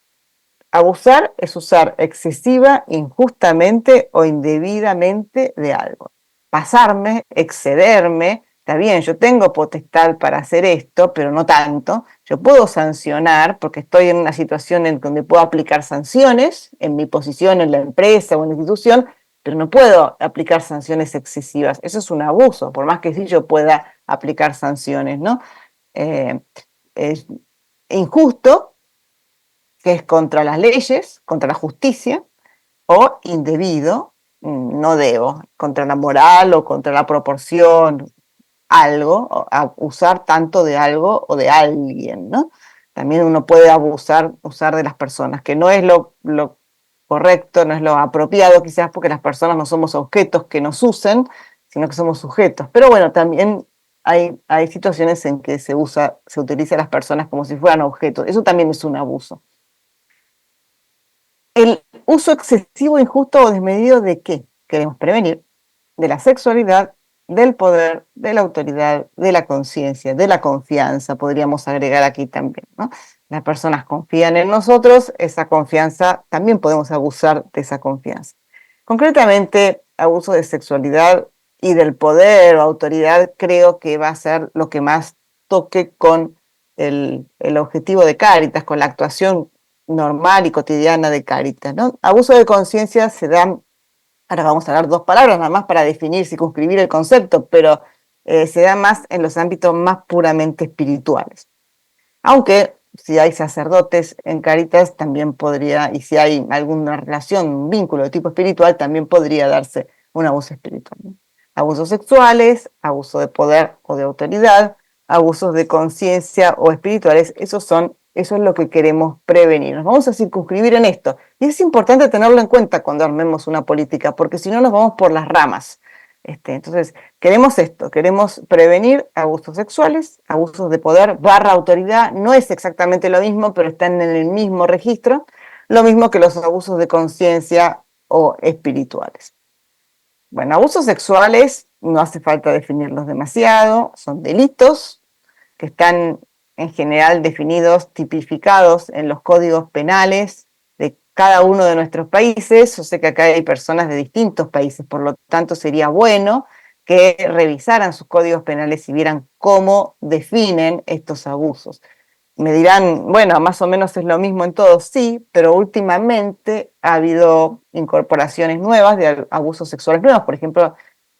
abusar es usar excesiva, injustamente o indebidamente de algo. Pasarme, excederme, está bien, yo tengo potestad para hacer esto, pero no tanto. Yo puedo sancionar porque estoy en una situación en donde puedo aplicar sanciones en mi posición en la empresa o en la institución, pero no puedo aplicar sanciones excesivas. Eso es un abuso, por más que sí yo pueda aplicar sanciones, ¿no? Es injusto, que es contra las leyes, contra la justicia, o indebido, no debo, contra la moral o contra la proporción, algo, usar tanto de algo o de alguien, ¿no? También uno puede usar de las personas, que no es lo correcto, no es lo apropiado quizás porque las personas no somos objetos que nos usen, sino que somos sujetos. Pero bueno, también hay situaciones en que se utiliza a las personas como si fueran objetos. Eso también es un abuso. El uso excesivo, injusto o desmedido ¿de qué queremos prevenir? De la sexualidad, del poder, de la autoridad, de la conciencia, de la confianza, podríamos agregar aquí también, ¿no? Las personas confían en nosotros, esa confianza, también podemos abusar de esa confianza. Concretamente, abuso de sexualidad y del poder o autoridad creo que va a ser lo que más toque con el objetivo de Cáritas, con la actuación normal y cotidiana de Cáritas, ¿no? Abuso de conciencia se da. Ahora vamos a dar dos palabras nada más para definir, circunscribir el concepto, pero se da más en los ámbitos más puramente espirituales. Aunque si hay sacerdotes en Cáritas también podría, y si hay alguna relación, un vínculo de tipo espiritual, también podría darse un abuso espiritual, ¿no? Abusos sexuales, abuso de poder o de autoridad, abusos de conciencia o espirituales, eso es lo que queremos prevenir. Nos vamos a circunscribir en esto. Y es importante tenerlo en cuenta cuando armemos una política, porque si no nos vamos por las ramas. Entonces, queremos esto, queremos prevenir abusos sexuales, abusos de poder / autoridad, no es exactamente lo mismo, pero están en el mismo registro, lo mismo que los abusos de conciencia o espirituales. Bueno, abusos sexuales no hace falta definirlos demasiado, son delitos que están en general definidos, tipificados en los códigos penales de cada uno de nuestros países. Yo sé que acá hay personas de distintos países, por lo tanto sería bueno que revisaran sus códigos penales y vieran cómo definen estos abusos. Me dirán, bueno, más o menos es lo mismo en todos, sí, pero últimamente ha habido incorporaciones nuevas de abusos sexuales nuevos. Por ejemplo,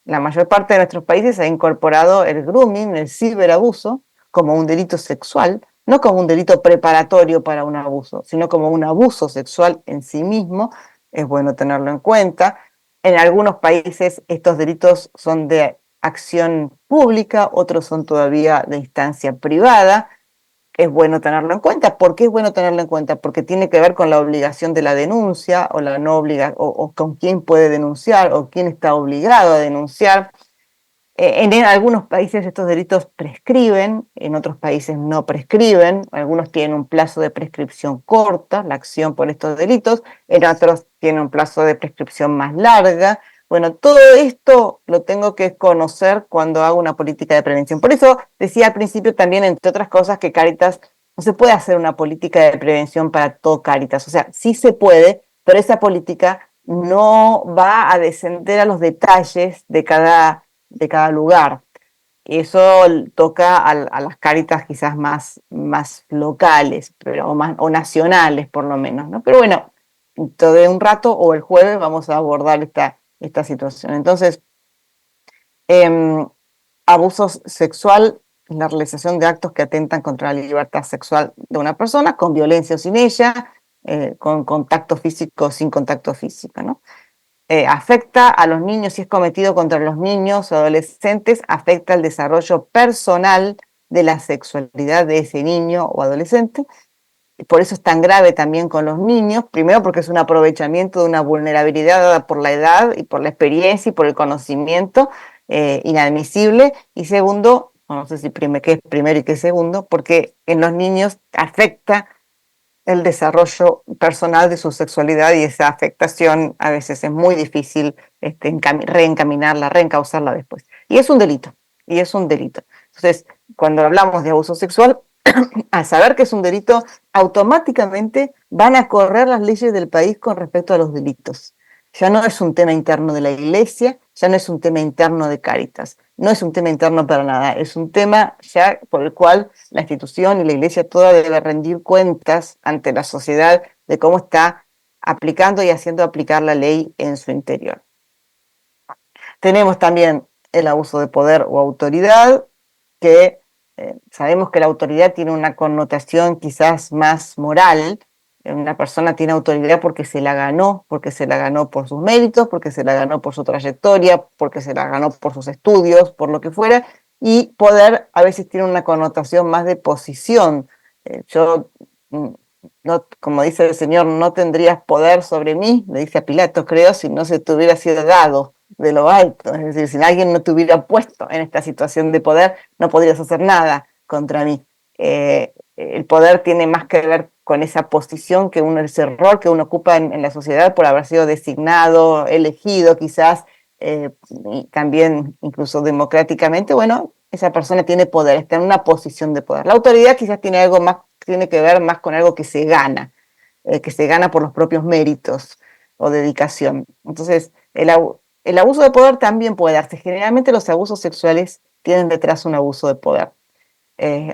la mayor parte de nuestros países ha incorporado el grooming, el ciberabuso, como un delito sexual, no como un delito preparatorio para un abuso, sino como un abuso sexual en sí mismo. Es bueno tenerlo en cuenta. En algunos países estos delitos son de acción pública, otros son todavía de instancia privada. Es bueno tenerlo en cuenta. ¿Por qué es bueno tenerlo en cuenta? Porque tiene que ver con la obligación de la denuncia o la no o con quién puede denunciar o quién está obligado a denunciar. En algunos países estos delitos prescriben, en otros países no prescriben, algunos tienen un plazo de prescripción corta, la acción por estos delitos, en otros tienen un plazo de prescripción más larga. Bueno, todo esto lo tengo que conocer cuando hago una política de prevención. Por eso decía al principio también, entre otras cosas, que Cáritas no se puede hacer una política de prevención para todo Cáritas. O sea, sí se puede, pero esa política no va a descender a los detalles de cada lugar. Eso toca a las Cáritas quizás más locales, o nacionales por lo menos, ¿no? Pero bueno, dentro de un rato o el jueves vamos a abordar esta situación. Entonces, abuso sexual es la realización de actos que atentan contra la libertad sexual de una persona, con violencia o sin ella, con contacto físico o sin contacto físico, ¿no? Afecta a los niños, si es cometido contra los niños o adolescentes, afecta el desarrollo personal de la sexualidad de ese niño o adolescente. Por eso es tan grave también con los niños, primero porque es un aprovechamiento de una vulnerabilidad dada por la edad y por la experiencia y por el conocimiento inadmisible, y segundo, no sé si qué es primero y qué es segundo, porque en los niños afecta el desarrollo personal de su sexualidad y esa afectación a veces es muy difícil reencaminarla, reencauzarla después. Y es un delito, y es un delito. Entonces, cuando hablamos de abuso sexual, al saber que es un delito, automáticamente van a correr las leyes del país con respecto a los delitos. Ya no es un tema interno de la Iglesia, ya no es un tema interno de Cáritas, no es un tema interno para nada, es un tema ya por el cual la institución y la Iglesia toda debe rendir cuentas ante la sociedad de cómo está aplicando y haciendo aplicar la ley en su interior. Tenemos también el abuso de poder o autoridad, que sabemos que la autoridad tiene una connotación quizás más moral. Una persona tiene autoridad porque se la ganó por sus méritos, porque se la ganó por su trayectoria, porque se la ganó por sus estudios, por lo que fuera, y poder a veces tiene una connotación más de posición. No, como dice el Señor, no tendrías poder sobre mí, le dice a Pilato, creo, si no se te hubiera sido dado de lo alto. Es decir, si alguien no te hubiera puesto en esta situación de poder, no podrías hacer nada contra mí. El poder tiene más que ver con esa posición que uno, ese rol que uno ocupa en la sociedad por haber sido designado, elegido quizás, y también incluso democráticamente. Bueno, esa persona tiene poder, está en una posición de poder. La autoridad quizás tiene algo más, tiene que ver más con algo que se gana por los propios méritos o dedicación. Entonces, el abuso de poder también puede darse. Generalmente los abusos sexuales tienen detrás un abuso de poder,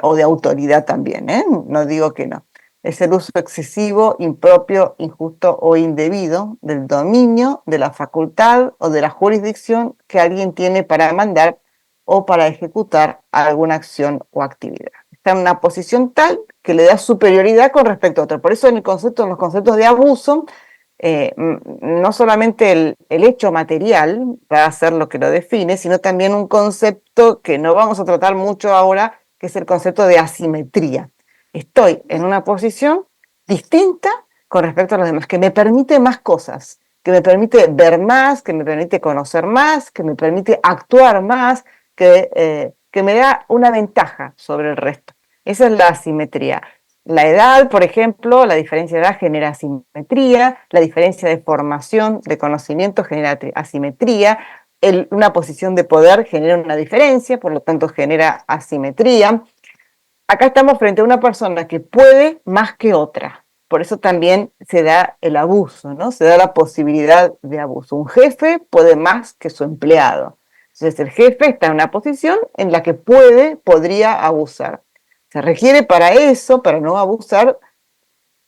o de autoridad también, ¿eh? No digo que no. Es el uso excesivo, impropio, injusto o indebido del dominio, de la facultad o de la jurisdicción que alguien tiene para mandar o para ejecutar alguna acción o actividad. Está en una posición tal que le da superioridad con respecto a otro. Por eso en los conceptos de abuso, no solamente el hecho material va a ser lo que lo define, sino también un concepto que no vamos a tratar mucho ahora, que es el concepto de asimetría. Estoy en una posición distinta con respecto a los demás, que me permite más cosas, que me permite ver más, que me permite conocer más, que me permite actuar más, que me da una ventaja sobre el resto. Esa es la asimetría. La edad, por ejemplo, la diferencia de edad genera asimetría, la diferencia de formación, de conocimiento genera asimetría, una posición de poder genera una diferencia, por lo tanto genera asimetría. Acá estamos frente a una persona que puede más que otra, por eso también se da el abuso, ¿no? Se da la posibilidad de abuso. Un jefe puede más que su empleado. Entonces el jefe está en una posición en la que podría abusar. Se requiere para eso, para no abusar,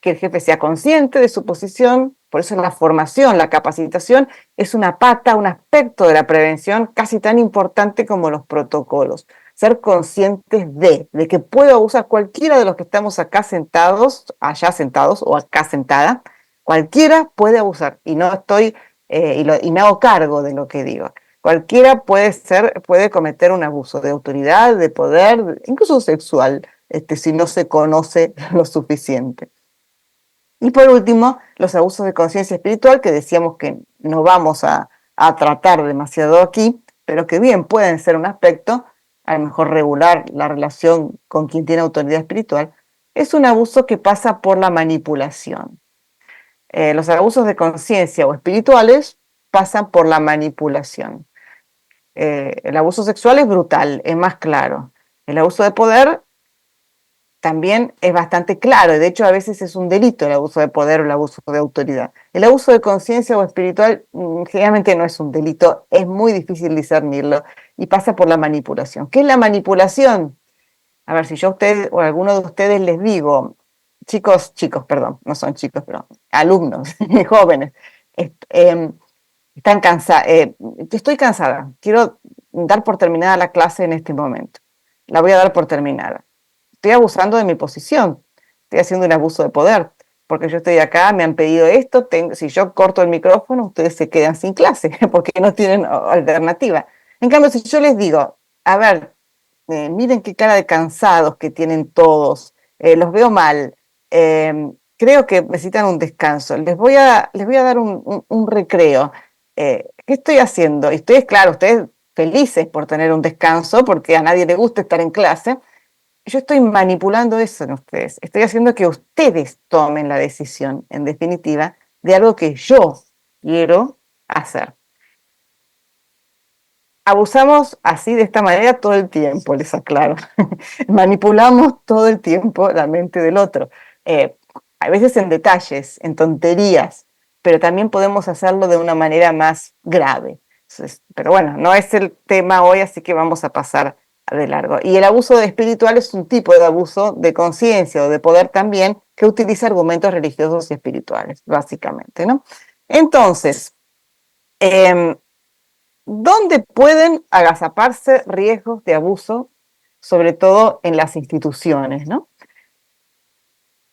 que el jefe sea consciente de su posición. Por eso la formación, la capacitación es una pata, un aspecto de la prevención casi tan importante como los protocolos. Ser conscientes de que puedo abusar cualquiera de los que estamos acá sentados, allá sentados o acá sentada, cualquiera puede abusar y no estoy, y me hago cargo de lo que digo. Cualquiera puede cometer un abuso de autoridad, de poder, incluso sexual, si no se conoce lo suficiente. Y por último, los abusos de conciencia espiritual, que decíamos que no vamos a tratar demasiado aquí, pero que bien pueden ser un aspecto, a lo mejor regular la relación con quien tiene autoridad espiritual, es un abuso que pasa por la manipulación. Los abusos de conciencia o espirituales pasan por la manipulación. El abuso sexual es brutal, es más claro. El abuso de poder también es bastante claro, y de hecho a veces es un delito el abuso de poder o el abuso de autoridad. El abuso de conciencia o espiritual generalmente no es un delito, es muy difícil discernirlo y pasa por la manipulación. ¿Qué es la manipulación? A ver, si yo a ustedes o a alguno de ustedes les digo, perdón, no son chicos, pero alumnos, jóvenes, están cansados, estoy cansada, quiero dar por terminada la clase en este momento, la voy a dar por terminada. Estoy abusando de mi posición, estoy haciendo un abuso de poder, porque yo estoy acá, me han pedido esto, si yo corto el micrófono, ustedes se quedan sin clase, porque no tienen alternativa. En cambio, si yo les digo, a ver, miren qué cara de cansados que tienen todos, los veo mal, creo que necesitan un descanso, les voy a dar un recreo. ¿Qué estoy haciendo? Y claro, ustedes felices por tener un descanso, porque a nadie le gusta estar en clase. Yo estoy manipulando eso en ustedes. Estoy haciendo que ustedes tomen la decisión, en definitiva, de algo que yo quiero hacer. Abusamos así, de esta manera, todo el tiempo, les aclaro. Manipulamos todo el tiempo la mente del otro. A veces en detalles, en tonterías, pero también podemos hacerlo de una manera más grave. Entonces, pero bueno, no es el tema hoy, así que vamos a pasar de largo. Y el abuso espiritual es un tipo de abuso de conciencia o de poder también que utiliza argumentos religiosos y espirituales, básicamente, ¿no? Entonces, ¿dónde pueden agazaparse riesgos de abuso, sobre todo en las instituciones, ¿no?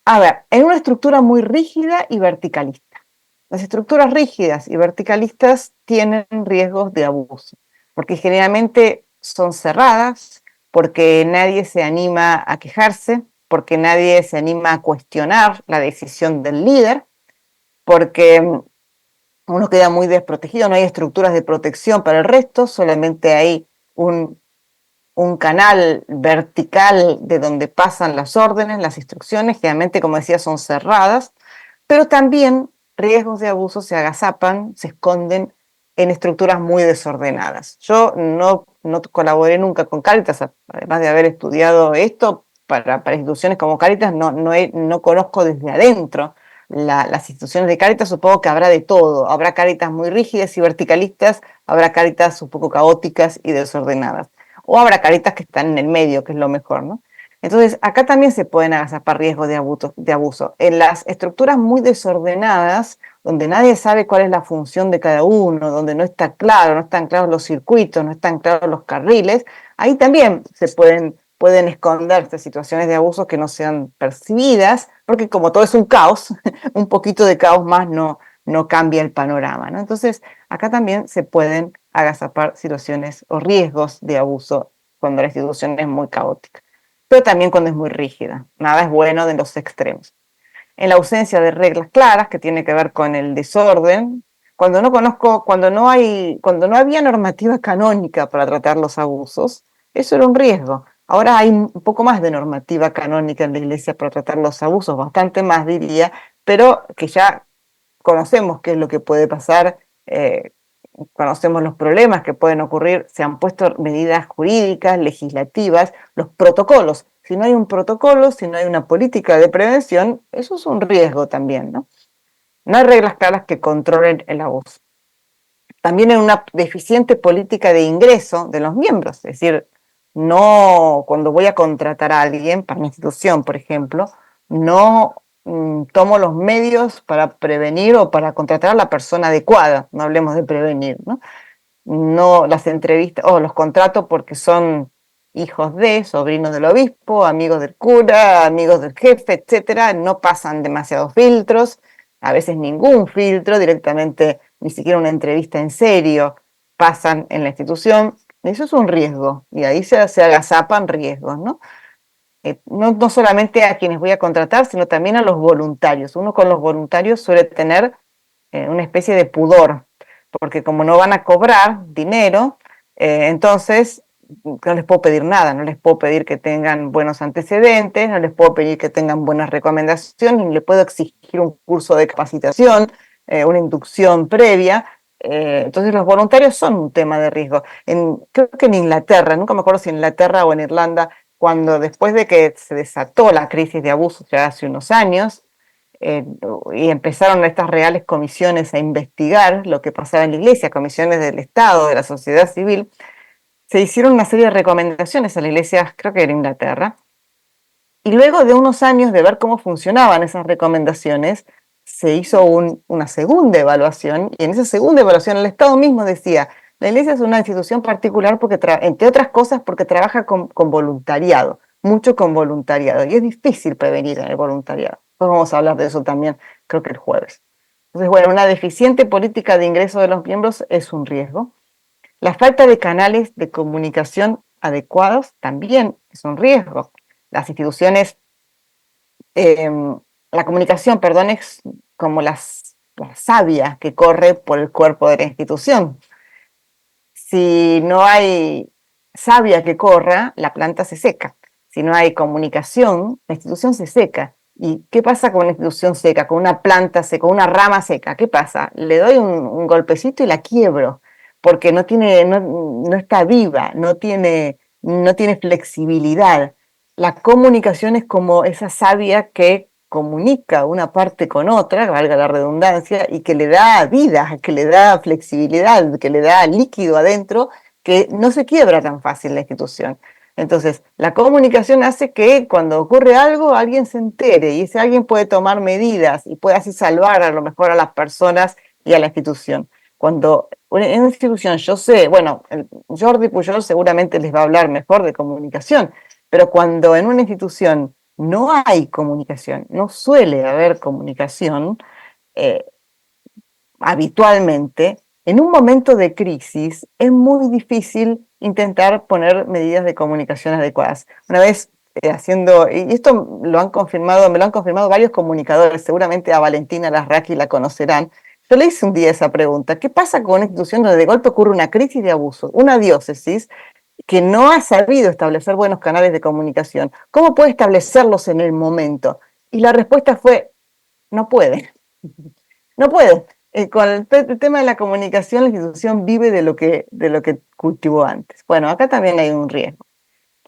A ver, en una estructura muy rígida y verticalista. Las estructuras rígidas y verticalistas tienen riesgos de abuso, porque generalmente son cerradas, porque nadie se anima a quejarse, porque nadie se anima a cuestionar la decisión del líder, porque uno queda muy desprotegido, no hay estructuras de protección para el resto, solamente hay un canal vertical de donde pasan las órdenes, las instrucciones, generalmente, como decía, son cerradas, pero también riesgos de abuso se agazapan, se esconden en estructuras muy desordenadas. Yo no colaboré nunca con Cáritas, además de haber estudiado esto para instituciones como Cáritas, no conozco desde adentro las instituciones de Cáritas. Supongo que habrá de todo, habrá Cáritas muy rígidas y verticalistas, habrá Cáritas un poco caóticas y desordenadas, o habrá Cáritas que están en el medio, que es lo mejor, ¿no? Entonces, acá también se pueden agazapar riesgos de abuso. En las estructuras muy desordenadas, donde nadie sabe cuál es la función de cada uno, donde no está claro, no están claros los circuitos, no están claros los carriles, ahí también pueden esconderse situaciones de abuso que no sean percibidas, porque como todo es un caos, un poquito de caos más no cambia el panorama, ¿no? Entonces, acá también se pueden agazapar situaciones o riesgos de abuso cuando la institución es muy caótica, pero también cuando es muy rígida. Nada es bueno de los extremos. En la ausencia de reglas claras, que tiene que ver con el desorden, cuando no había normativa canónica para tratar los abusos, eso era un riesgo. Ahora hay un poco más de normativa canónica en la Iglesia para tratar los abusos, bastante más diría, pero que ya conocemos qué es lo que puede pasar, conocemos los problemas que pueden ocurrir, se han puesto medidas jurídicas, legislativas, los protocolos. Si no hay un protocolo, si no hay una política de prevención, eso es un riesgo también, ¿no? No hay reglas claras que controlen el abuso. También hay una deficiente política de ingreso de los miembros, es decir, no, cuando voy a contratar a alguien para una institución, por ejemplo, no tomo los medios para prevenir o para contratar a la persona adecuada, no hablemos de prevenir, ¿no? No las entrevistas o los contrato porque son hijos de, sobrinos del obispo, amigos del cura, amigos del jefe, etcétera, no pasan demasiados filtros, a veces ningún filtro, directamente ni siquiera una entrevista en serio pasan en la institución. Eso es un riesgo y ahí se agazapan riesgos, ¿no? No solamente a quienes voy a contratar, sino también a los voluntarios. Uno con los voluntarios suele tener una especie de pudor, porque como no van a cobrar dinero, entonces no les puedo pedir nada, no les puedo pedir que tengan buenos antecedentes, no les puedo pedir que tengan buenas recomendaciones, ni les puedo exigir un curso de capacitación, una inducción previa. Entonces los voluntarios son un tema de riesgo. Creo que en Inglaterra, nunca me acuerdo si en Inglaterra o en Irlanda, cuando después de que se desató la crisis de abusos ya hace unos años, y empezaron estas reales comisiones a investigar lo que pasaba en la Iglesia, comisiones del Estado, de la sociedad civil, se hicieron una serie de recomendaciones a la Iglesia, creo que en Inglaterra, y luego de unos años de ver cómo funcionaban esas recomendaciones, se hizo una segunda evaluación, y en esa segunda evaluación el Estado mismo decía, la Iglesia es una institución particular porque, entre otras cosas, porque trabaja con voluntariado, mucho con voluntariado, y es difícil prevenir en el voluntariado. Pues vamos a hablar de eso también, creo que el jueves. Entonces, bueno, una deficiente política de ingreso de los miembros es un riesgo. La falta de canales de comunicación adecuados también es un riesgo. Las instituciones, la comunicación, perdón, es como la savia que corre por el cuerpo de la institución. Si no hay savia que corra, la planta se seca. Si no hay comunicación, la institución se seca. ¿Y qué pasa con una institución seca, con una planta seca, con una rama seca? ¿Qué pasa? Le doy un golpecito y la quiebro, porque no está viva, no tiene flexibilidad. La comunicación es como esa savia que comunica una parte con otra, valga la redundancia, y que le da vida, que le da flexibilidad, que le da líquido adentro, que no se quiebra tan fácil la institución. Entonces, la comunicación hace que cuando ocurre algo, alguien se entere y ese alguien puede tomar medidas y puede así salvar a lo mejor a las personas y a la institución. Cuando en una institución yo sé, bueno, Jordi Pujol seguramente les va a hablar mejor de comunicación, pero cuando en una institución no hay comunicación, no suele haber comunicación, eh, habitualmente, en un momento de crisis es muy difícil intentar poner medidas de comunicación adecuadas. Una vez y esto me lo han confirmado varios comunicadores, seguramente a Valentina Larraqui la conocerán, Yo le hice un día esa pregunta, ¿qué pasa con una institución donde de golpe ocurre una crisis de abuso, una diócesis que no ha sabido establecer buenos canales de comunicación? ¿Cómo puede establecerlos en el momento? Y la respuesta fue, no puede. No puede. Con el tema de la comunicación, la institución vive de lo que cultivó antes. Bueno, acá también hay un riesgo.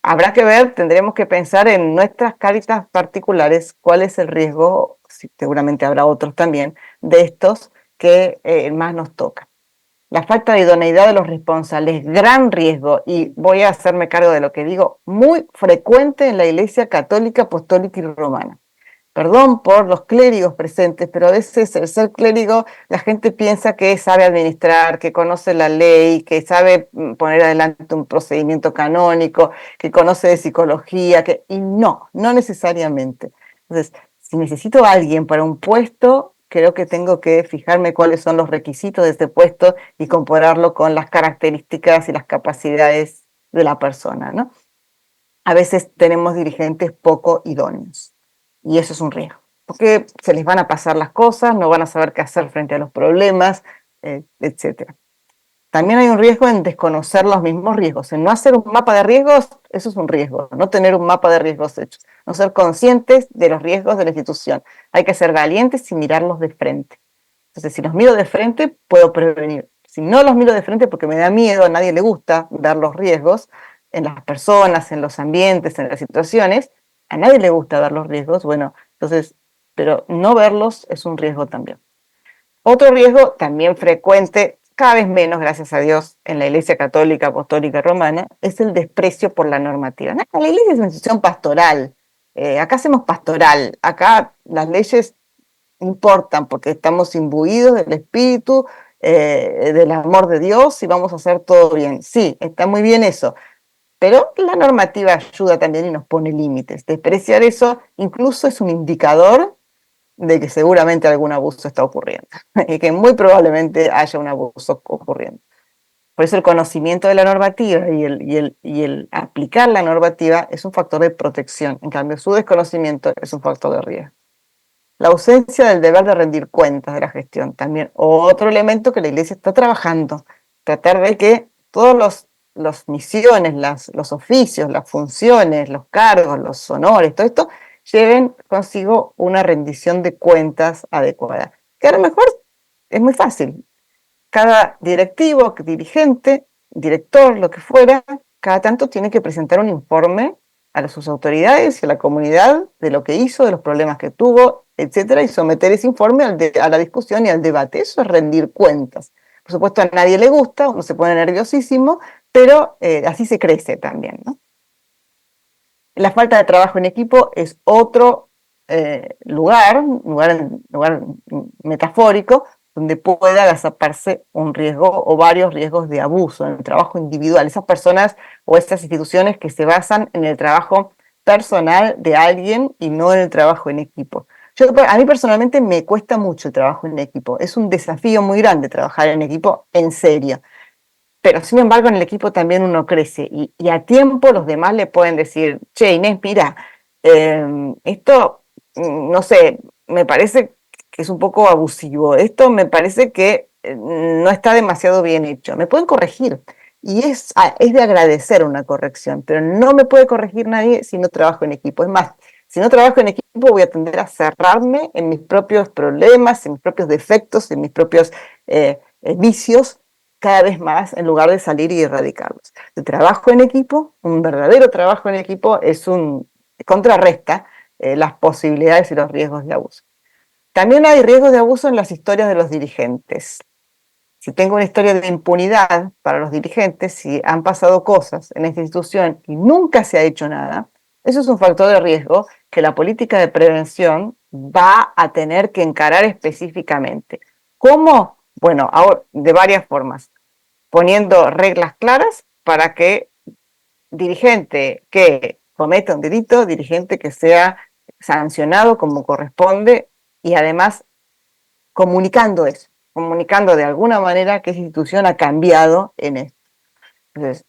Habrá que ver, tendremos que pensar en nuestras caritas particulares cuál es el riesgo, seguramente habrá otros también, de estos que más nos toca. La falta de idoneidad de los responsables, gran riesgo, y voy a hacerme cargo de lo que digo, muy frecuente en la Iglesia Católica, Apostólica y Romana. Perdón por los clérigos presentes, pero a veces el ser clérigo, la gente piensa que sabe administrar, que conoce la ley, que sabe poner adelante un procedimiento canónico, que conoce de psicología, y no, no necesariamente. Entonces, si necesito a alguien para un puesto, creo que tengo que fijarme cuáles son los requisitos de ese puesto y compararlo con las características y las capacidades de la persona, ¿no? A veces tenemos dirigentes poco idóneos y eso es un riesgo, porque se les van a pasar las cosas, no van a saber qué hacer frente a los problemas, etc. También hay un riesgo en desconocer los mismos riesgos, en no hacer un mapa de riesgos, eso es un riesgo, no tener un mapa de riesgos hechos, no ser conscientes de los riesgos de la institución. Hay que ser valientes y mirarlos de frente. Entonces, si los miro de frente, puedo prevenir. Si no los miro de frente porque me da miedo, a nadie le gusta ver los riesgos en las personas, en los ambientes, en las situaciones, a nadie le gusta ver los riesgos, bueno, entonces, pero no verlos es un riesgo también. Otro riesgo también frecuente, cada vez menos, gracias a Dios, en la Iglesia Católica, Apostólica, Romana, es el desprecio por la normativa. La Iglesia es una institución pastoral, acá hacemos pastoral, acá las leyes importan porque estamos imbuidos del Espíritu, del amor de Dios y vamos a hacer todo bien. Sí, está muy bien eso, pero la normativa ayuda también y nos pone límites. Despreciar eso incluso es un indicador de que seguramente algún abuso está ocurriendo y que muy probablemente haya un abuso ocurriendo. Por eso el conocimiento de la normativa y el aplicar la normativa es un factor de protección. En cambio, su desconocimiento es un factor de riesgo. La ausencia del deber de rendir cuentas de la gestión, también otro elemento que la Iglesia está trabajando. Tratar de que todos los misiones, los oficios, las funciones, los cargos, los honores, todo esto, lleven consigo una rendición de cuentas adecuada. Que a lo mejor es muy fácil. Cada directivo, dirigente, director, lo que fuera, cada tanto tiene que presentar un informe a sus autoridades y a la comunidad de lo que hizo, de los problemas que tuvo, etcétera, y someter ese informe a la discusión y al debate. Eso es rendir cuentas. Por supuesto, a nadie le gusta, uno se pone nerviosísimo, pero así se crece también, ¿no? La falta de trabajo en equipo es otro lugar metafórico donde pueda agazaparse un riesgo o varios riesgos de abuso en el trabajo individual. Esas personas o esas instituciones que se basan en el trabajo personal de alguien y no en el trabajo en equipo. A mí personalmente me cuesta mucho el trabajo en equipo. Es un desafío muy grande trabajar en equipo en serio. Pero sin embargo en el equipo también uno crece y a tiempo los demás le pueden decir, che, Inés, mira, esto, no sé, me parece que es un poco abusivo, esto me parece que no está demasiado bien hecho, me pueden corregir y es de agradecer una corrección, pero no me puede corregir nadie si no trabajo en equipo. Es más, si no trabajo en equipo voy a tender a cerrarme en mis propios problemas, en mis propios defectos, en mis propios vicios, cada vez más en lugar de salir y erradicarlos. El trabajo en equipo, un verdadero trabajo en equipo, contrarresta las posibilidades y los riesgos de abuso. También hay riesgos de abuso en las historias de los dirigentes. Si tengo una historia de impunidad para los dirigentes, si han pasado cosas en esta institución y nunca se ha hecho nada, eso es un factor de riesgo que la política de prevención va a tener que encarar específicamente. ¿Cómo? Bueno, ahora, de varias formas. Poniendo reglas claras para que dirigente que cometa un delito, dirigente que sea sancionado como corresponde y además comunicando eso, comunicando de alguna manera que esa institución ha cambiado en esto. Entonces,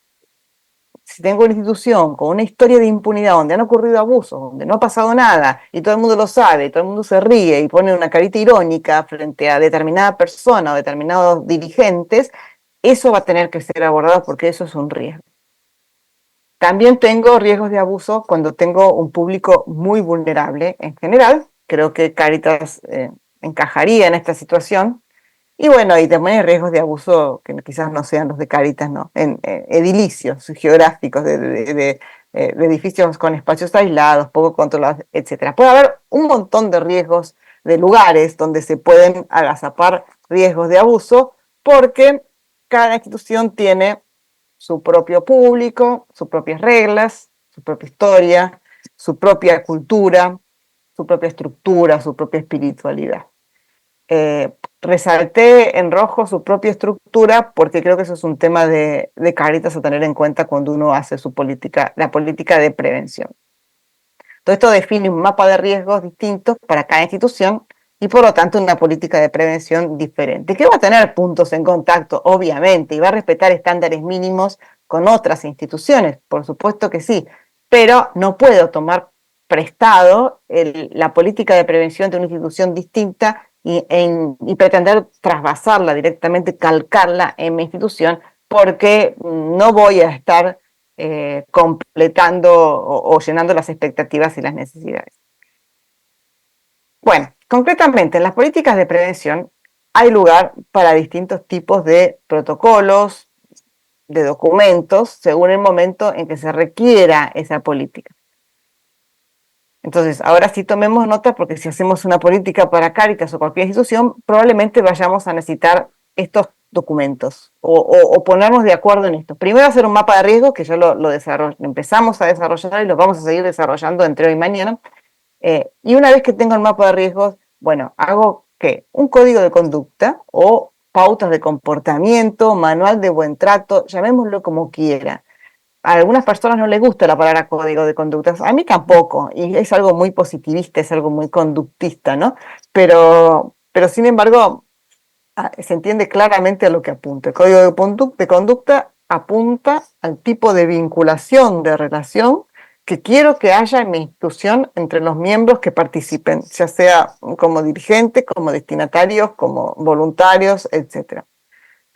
si tengo una institución con una historia de impunidad donde han ocurrido abusos, donde no ha pasado nada y todo el mundo lo sabe, y todo el mundo se ríe y pone una carita irónica frente a determinada persona o determinados dirigentes, eso va a tener que ser abordado porque eso es un riesgo. También tengo riesgos de abuso cuando tengo un público muy vulnerable en general. Creo que Cáritas encajaría en esta situación. Y bueno, y también hay riesgos de abuso que quizás no sean los de Cáritas, ¿no? En edilicios geográficos de edificios con espacios aislados, poco controlados, etcétera. Puede haber un montón de riesgos de lugares donde se pueden agazapar riesgos de abuso porque cada institución tiene su propio público, sus propias reglas, su propia historia, su propia cultura, su propia estructura, su propia espiritualidad. Resalté en rojo su propia estructura porque creo que eso es un tema de Cáritas a tener en cuenta cuando uno hace su política, la política de prevención. Todo esto define un mapa de riesgos distintos para cada institución y por lo tanto una política de prevención diferente, que va a tener puntos en contacto, obviamente, y va a respetar estándares mínimos con otras instituciones, por supuesto que sí, pero no puedo tomar prestado la política de prevención de una institución distinta y pretender trasvasarla directamente, calcarla en mi institución, porque no voy a estar completando o llenando las expectativas y las necesidades. Bueno, concretamente, en las políticas de prevención hay lugar para distintos tipos de protocolos, de documentos, según el momento en que se requiera esa política. Entonces, ahora sí tomemos nota porque si hacemos una política para Cáritas o cualquier institución, probablemente vayamos a necesitar estos documentos o ponernos de acuerdo en esto. Primero hacer un mapa de riesgos, que ya lo empezamos a desarrollar y lo vamos a seguir desarrollando entre hoy y mañana. Y una vez que tengo el mapa de riesgos, bueno, hago ¿qué? Un código de conducta o pautas de comportamiento, manual de buen trato, llamémoslo como quiera. A algunas personas no les gusta la palabra código de conductas, a mí tampoco, y es algo muy positivista, es algo muy conductista, ¿no? Pero sin embargo, se entiende claramente a lo que apunta. El código de conducta apunta al tipo de vinculación, de relación que quiero que haya en mi institución entre los miembros que participen, ya sea como dirigentes, como destinatarios, como voluntarios, etc. Entonces,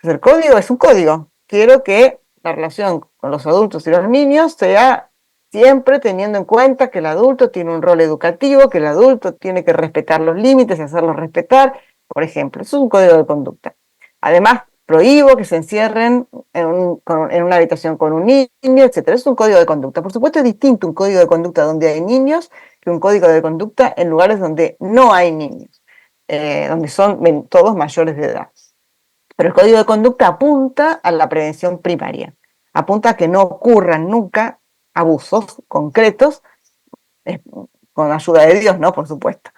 el código es un código. Quiero que la relación con los adultos y los niños sea siempre teniendo en cuenta que el adulto tiene un rol educativo, que el adulto tiene que respetar los límites y hacerlos respetar, por ejemplo. Eso es un código de conducta. Además, prohíbo que se encierren en una habitación con un niño, etc. Es un código de conducta. Por supuesto, es distinto un código de conducta donde hay niños que un código de conducta en lugares donde no hay niños, donde son todos mayores de edad. Pero el código de conducta apunta a la prevención primaria, apunta a que no ocurran nunca abusos concretos, con ayuda de Dios, ¿no? Por supuesto.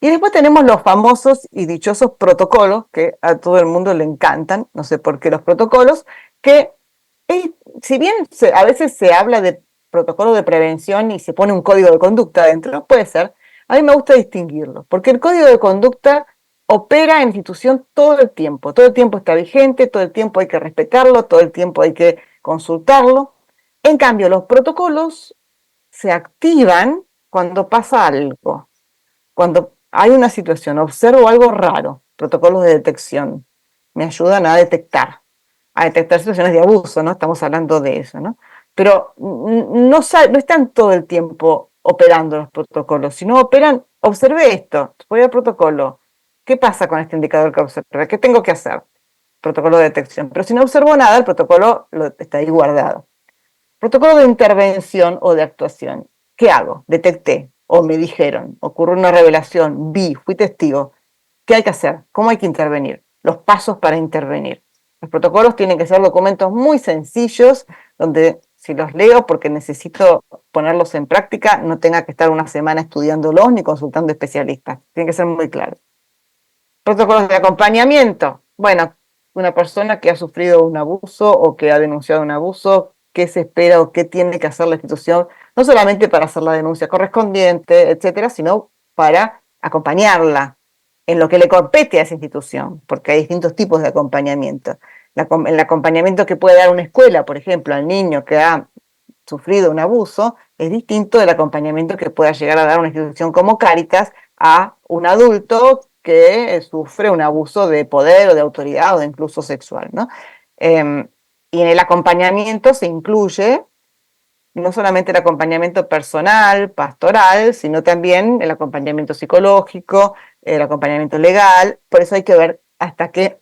Y después tenemos los famosos y dichosos protocolos, que a todo el mundo le encantan, no sé por qué los protocolos, que si bien a veces se habla de protocolo de prevención y se pone un código de conducta dentro, puede ser, a mí me gusta distinguirlo, porque el código de conducta opera en institución todo el tiempo está vigente, todo el tiempo hay que respetarlo, todo el tiempo hay que consultarlo. En cambio, los protocolos se activan cuando pasa algo, cuando hay una situación, observo algo raro, protocolos de detección, me ayudan a detectar situaciones de abuso, ¿no? Estamos hablando de eso, ¿no? Pero no están todo el tiempo operando los protocolos, sino observé esto, voy al protocolo, ¿qué pasa con este indicador que observé? ¿Qué tengo que hacer? Protocolo de detección. Pero si no observo nada, el protocolo está ahí guardado. Protocolo de intervención o de actuación. ¿Qué hago? Detecté, o me dijeron, ocurrió una revelación, fui testigo. ¿Qué hay que hacer? ¿Cómo hay que intervenir? Los pasos para intervenir. Los protocolos tienen que ser documentos muy sencillos, donde si los leo porque necesito ponerlos en práctica, no tenga que estar una semana estudiándolos ni consultando especialistas. Tienen que ser muy claros. Protocolos de acompañamiento. Bueno, una persona que ha sufrido un abuso o que ha denunciado un abuso, ¿qué se espera o qué tiene que hacer la institución? No solamente para hacer la denuncia correspondiente, etcétera, sino para acompañarla en lo que le compete a esa institución, porque hay distintos tipos de acompañamiento. El acompañamiento que puede dar una escuela, por ejemplo, al niño que ha sufrido un abuso es distinto del acompañamiento que pueda llegar a dar una institución como Cáritas a un adulto que sufre un abuso de poder o de autoridad o de incluso sexual, ¿no? Y en el acompañamiento se incluye no solamente el acompañamiento personal, pastoral, sino también el acompañamiento psicológico, el acompañamiento legal. Por eso hay que ver hasta qué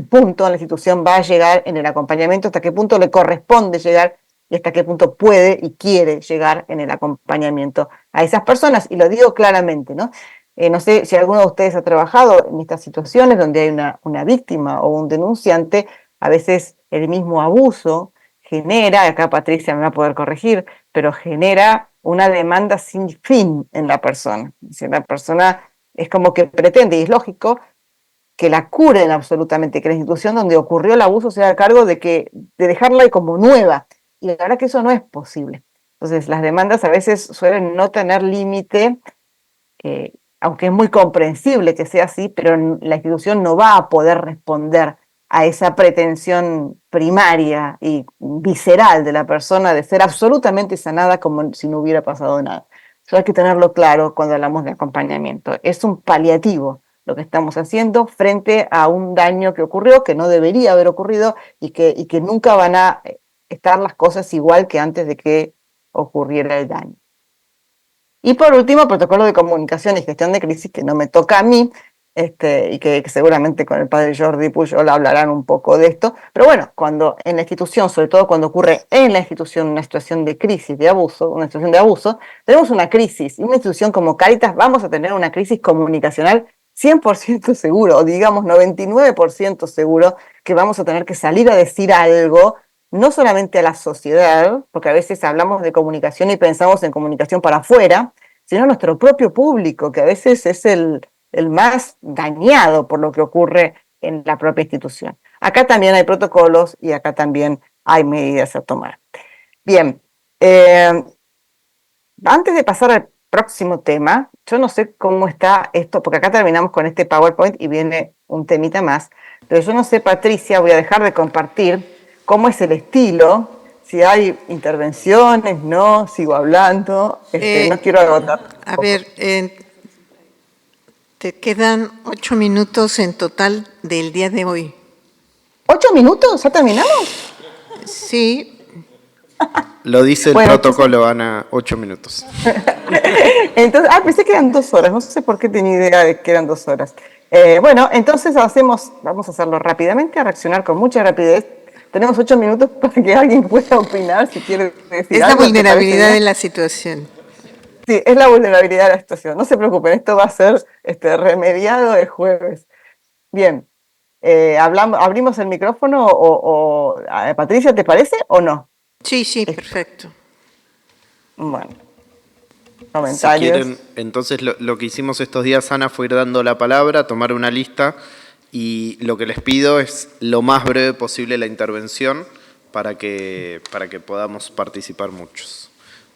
punto la institución va a llegar en el acompañamiento, hasta qué punto le corresponde llegar y hasta qué punto puede y quiere llegar en el acompañamiento a esas personas. Y lo digo claramente, ¿no? No sé si alguno de ustedes ha trabajado en estas situaciones donde hay una víctima o un denunciante, a veces el mismo abuso genera, acá Patricia me va a poder corregir, pero genera una demanda sin fin en la persona. Si la persona es como que pretende, y es lógico, que la curen absolutamente, que la institución donde ocurrió el abuso se haga cargo de dejarla como nueva. Y la verdad que eso no es posible. Entonces, las demandas a veces suelen no tener límite, aunque es muy comprensible que sea así, pero la institución no va a poder responder a esa pretensión primaria y visceral de la persona de ser absolutamente sanada como si no hubiera pasado nada. Eso hay que tenerlo claro cuando hablamos de acompañamiento. Es un paliativo lo que estamos haciendo frente a un daño que ocurrió, que no debería haber ocurrido y que nunca van a estar las cosas igual que antes de que ocurriera el daño. Y por último, protocolo de comunicación y gestión de crisis, que no me toca a mí, y que seguramente con el padre Jordi Pujol hablarán un poco de esto. Pero bueno, cuando en la institución, sobre todo cuando ocurre en la institución una situación de crisis, de abuso, una situación de abuso, tenemos una crisis. Y una institución como Cáritas vamos a tener una crisis comunicacional 100% seguro, o digamos 99% seguro, que vamos a tener que salir a decir algo, no solamente a la sociedad, porque a veces hablamos de comunicación y pensamos en comunicación para afuera, sino a nuestro propio público, que a veces es el más dañado por lo que ocurre en la propia institución. Acá también hay protocolos y acá también hay medidas a tomar. Bien, antes de pasar al próximo tema, yo no sé cómo está esto, porque acá terminamos con este PowerPoint y viene un temita más, pero yo no sé, Patricia, voy a dejar de compartir cómo es el estilo, si hay intervenciones, no, sigo hablando, no quiero agotar. A ver, te quedan 8 minutos en total del día de hoy. ¿8 minutos? ¿Ya terminamos? Sí. Lo dice el Bueno, protocolo, Ana, 8 minutos. Entonces, pensé que eran 2 horas, no sé por qué tenía idea de que eran 2 horas. Bueno, entonces vamos a hacerlo rápidamente, a reaccionar con mucha rapidez. Tenemos 8 minutos para que alguien pueda opinar si quiere decir Es algo. la vulnerabilidad de la situación. Sí, es la vulnerabilidad de la situación. No se preocupen, esto va a ser remediado el jueves. Bien, ¿abrimos el micrófono Patricia, ¿te parece o no? Sí, perfecto. Bueno, Si comentarios. quieren, entonces lo que hicimos estos días, Ana, fue ir dando la palabra, tomar una lista, y lo que les pido es lo más breve posible la intervención para que podamos participar muchos.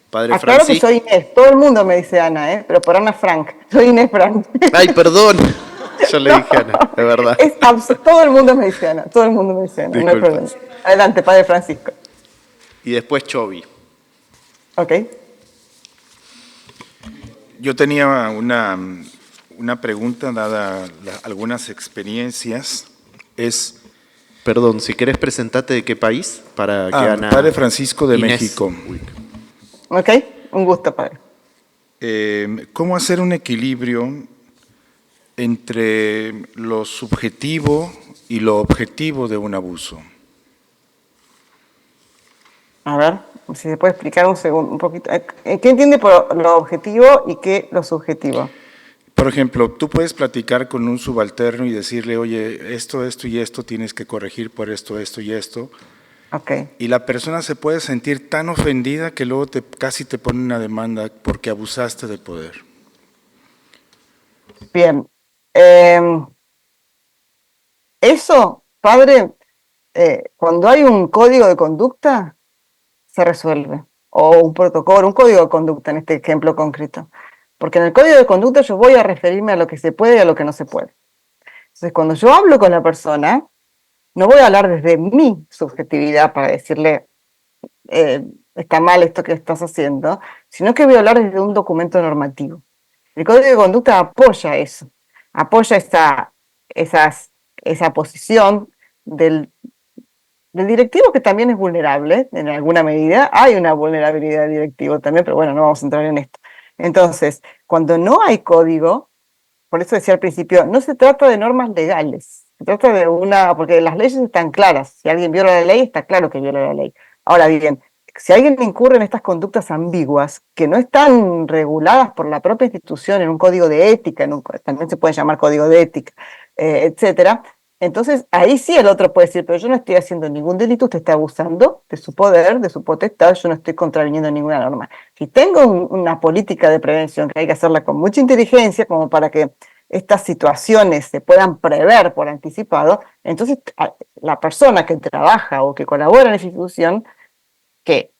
Padre Aclaro que Francisco. soy Inés, todo el mundo me dice Ana, pero por Ana Frank, soy Inés Frank. Ay, perdón. Yo le dije Ana, de verdad. Todo el mundo me dice Ana, todo el mundo me dice Ana, no hay Disculpa. problema. Adelante, Padre Francisco. Y después Chovi. Ok. Yo tenía una pregunta, dada algunas experiencias. Perdón, si querés presentarte de qué país, para que Ana... Padre Francisco de Inés. México. Ok, un gusto, Padre. ¿Cómo hacer un equilibrio entre lo subjetivo y lo objetivo de un abuso? A ver, si se puede explicar un poquito. ¿Qué entiende por lo objetivo y qué lo subjetivo? Por ejemplo, tú puedes platicar con un subalterno y decirle, oye, esto y esto tienes que corregir por esto y esto. Ok. Y la persona se puede sentir tan ofendida que luego casi te pone una demanda porque abusaste de poder. Bien. Eso, Padre, cuando hay un código de conducta, se resuelve. O un protocolo, un código de conducta en este ejemplo concreto. Porque en el código de conducta yo voy a referirme a lo que se puede y a lo que no se puede. Entonces, cuando yo hablo con la persona, no voy a hablar desde mi subjetividad para decirle, está mal esto que estás haciendo, sino que voy a hablar desde un documento normativo. El Código de Conducta apoya eso, apoya esa posición del directivo, que también es vulnerable en alguna medida. Hay una vulnerabilidad del directivo también, pero bueno, no vamos a entrar en esto. Entonces, cuando no hay código, por eso decía al principio, no se trata de normas legales, se trata de porque las leyes están claras. Si alguien viola la ley, está claro que viola la ley. Ahora bien, si alguien incurre en estas conductas ambiguas, que no están reguladas por la propia institución en un código de ética, también se puede llamar código de ética, etcétera, entonces ahí sí el otro puede decir, pero yo no estoy haciendo ningún delito, usted está abusando de su poder, de su potestad, yo no estoy contraviniendo ninguna norma. Si tengo una política de prevención, que hay que hacerla con mucha inteligencia, como para que estas situaciones se puedan prever por anticipado, entonces la persona que trabaja o que colabora en esa institución, que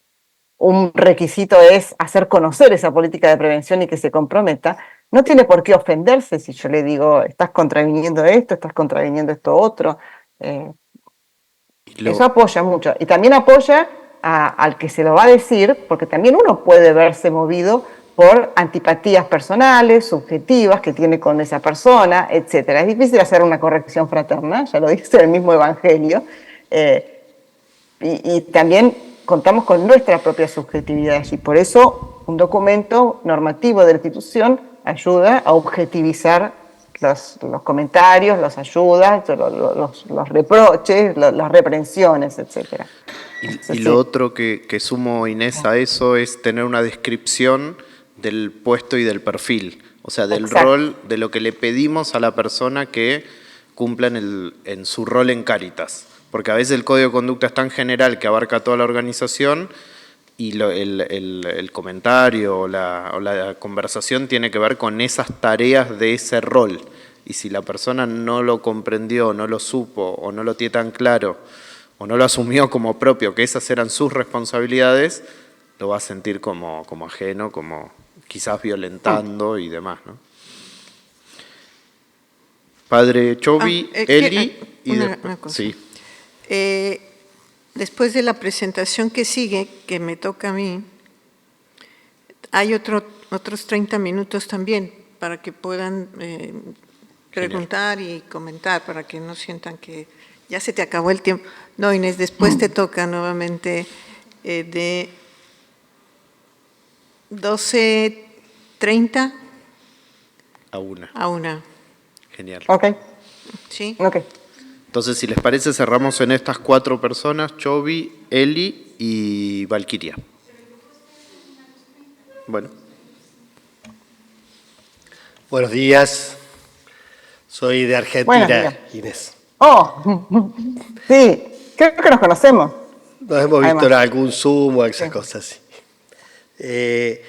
un requisito es hacer conocer esa política de prevención y que se comprometa, no tiene por qué ofenderse si yo le digo, estás contraviniendo esto otro. Eso apoya mucho. Y también apoya al que se lo va a decir, porque también uno puede verse movido por antipatías personales, subjetivas, que tiene con esa persona, etc. Es difícil hacer una corrección fraterna, ya lo dice el mismo Evangelio, y también contamos con nuestra propia subjetividad, y por eso un documento normativo de la institución ayuda a objetivizar los comentarios, las ayudas, los reproches, las reprensiones, etc. Y lo otro que sumo, Inés, a eso es tener una descripción del puesto y del perfil, o sea, del rol, de lo que le pedimos a la persona que cumpla en su rol en Cáritas. Porque a veces el código de conducta es tan general que abarca toda la organización y el comentario o la conversación tiene que ver con esas tareas de ese rol. Y si la persona no lo comprendió, no lo supo o no lo tiene tan claro o no lo asumió como propio, que esas eran sus responsabilidades, lo va a sentir como ajeno, como quizás violentando y demás, ¿no? Padre Chovi, Eli y después... Sí. Después de la presentación que sigue, que me toca a mí, hay otros 30 minutos también para que puedan preguntar y comentar, para que no sientan que ya se te acabó el tiempo. No, Inés, después te toca nuevamente de 12:30 a 1. A 1. Genial. Ok. ¿Sí? Ok. Entonces, si les parece, cerramos en estas 4 personas, Chovi, Eli y Valquiria. Bueno. Buenos días. Soy de Argentina, Inés. Oh, sí, creo que nos conocemos. Nos hemos visto en algún Zoom o esas cosas así.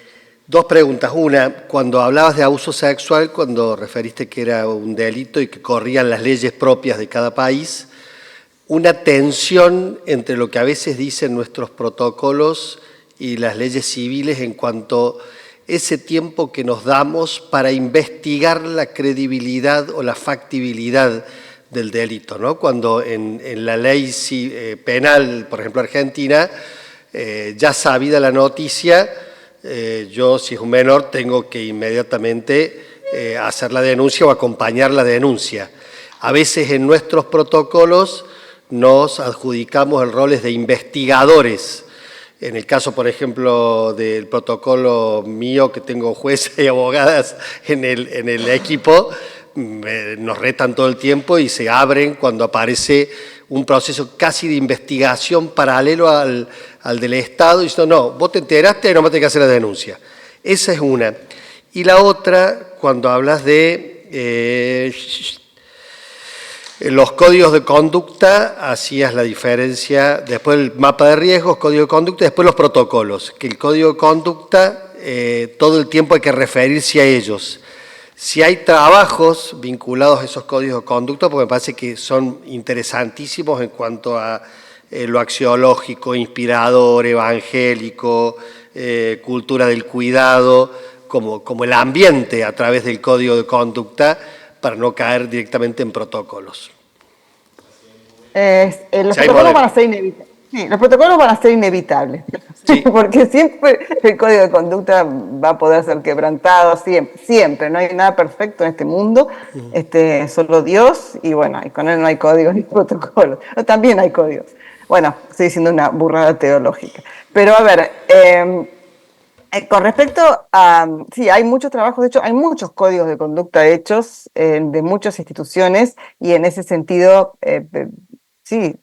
2 preguntas. Una, cuando hablabas de abuso sexual, cuando referiste que era un delito y que corrían las leyes propias de cada país, una tensión entre lo que a veces dicen nuestros protocolos y las leyes civiles en cuanto a ese tiempo que nos damos para investigar la credibilidad o la factibilidad del delito, ¿no? Cuando en la ley penal, por ejemplo, argentina, ya sabida la noticia, yo, si es un menor, tengo que inmediatamente hacer la denuncia o acompañar la denuncia. A veces en nuestros protocolos nos adjudicamos el rol de investigadores. En el caso, por ejemplo, del protocolo mío, que tengo jueces y abogadas en el equipo, nos retan todo el tiempo y se abren cuando aparece un proceso casi de investigación paralelo al del Estado, y diciendo, no, vos te enteraste y no me tenés que hacer la denuncia. Esa es una. Y la otra, cuando hablas de los códigos de conducta, hacías la diferencia, después el mapa de riesgos, código de conducta, y después los protocolos, que el código de conducta, todo el tiempo hay que referirse a ellos. Si hay trabajos vinculados a esos códigos de conducta, porque me parece que son interesantísimos en cuanto a lo axiológico, inspirador, evangélico, cultura del cuidado, como el ambiente a través del código de conducta, para no caer directamente en protocolos. Los protocolos van a ser inevitables. Sí, los protocolos van a ser inevitables, Sí. porque siempre el código de conducta va a poder ser quebrantado, siempre, siempre. No hay nada perfecto en este mundo, solo Dios, y bueno, y con él no hay códigos ni protocolos. No, también hay códigos. Bueno, estoy diciendo una burrada teológica. Pero a ver, con respecto a, sí, hay mucho trabajo, de hecho, hay muchos códigos de conducta hechos de muchas instituciones y en ese sentido, sí,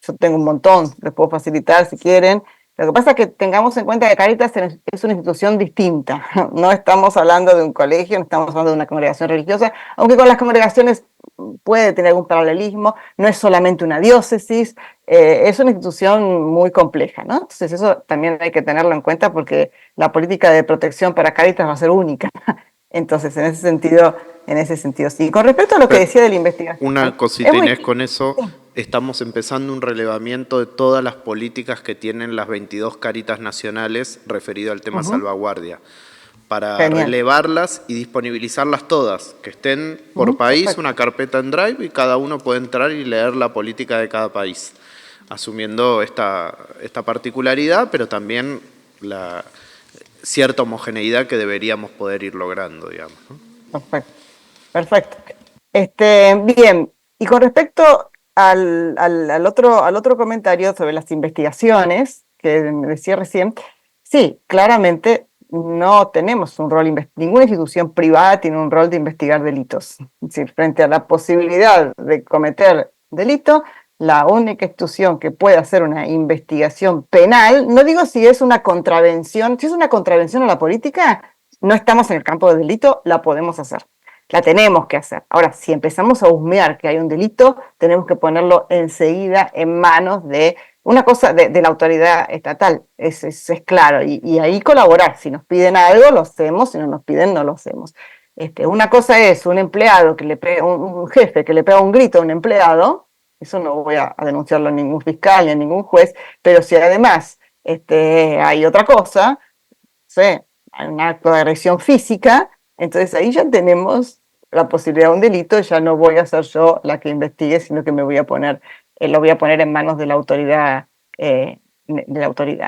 yo tengo un montón, les puedo facilitar si quieren. Lo que pasa es que tengamos en cuenta que Cáritas es una institución distinta. No estamos hablando de un colegio, no estamos hablando de una congregación religiosa, aunque con las congregaciones puede tener algún paralelismo, no es solamente una diócesis, es una institución muy compleja, ¿no? Entonces eso también hay que tenerlo en cuenta porque la política de protección para Cáritas va a ser única. Entonces, en ese sentido sí. Con respecto a lo que decía de la investigación, Una cosita, Inés, con eso estamos empezando un relevamiento de todas las políticas que tienen las 22 Cáritas nacionales referido al tema salvaguardia, para Genial. relevarlas y disponibilizarlas todas, que estén por país, Perfecto. una carpeta en Drive y cada uno puede entrar y leer la política de cada país, asumiendo esta particularidad, pero también la cierta homogeneidad que deberíamos poder ir logrando, digamos, ¿no? Perfecto. Perfecto. Bien, y con respecto al otro comentario sobre las investigaciones que me decía recién, sí, claramente no tenemos un rol, ninguna institución privada tiene un rol de investigar delitos. Es decir, frente a la posibilidad de cometer delito, la única institución que puede hacer una investigación penal, no digo si es una contravención, si es una contravención a la política, no estamos en el campo del delito, la podemos hacer. La tenemos que hacer. Ahora, si empezamos a husmear que hay un delito, tenemos que ponerlo enseguida en manos de una cosa de la autoridad estatal. Es claro. Y ahí colaborar. Si nos piden algo, lo hacemos. Si no nos piden, no lo hacemos. Una cosa es un empleado que le pega, un jefe que le pega un grito a un empleado. Eso no voy a denunciarlo a ningún fiscal ni a ningún juez. Pero si además hay otra cosa, sé, hay un acto de agresión física, entonces ahí ya tenemos la posibilidad de un delito, ya no voy a ser yo la que investigue, sino que me voy a poner, lo voy a poner en manos de la autoridad,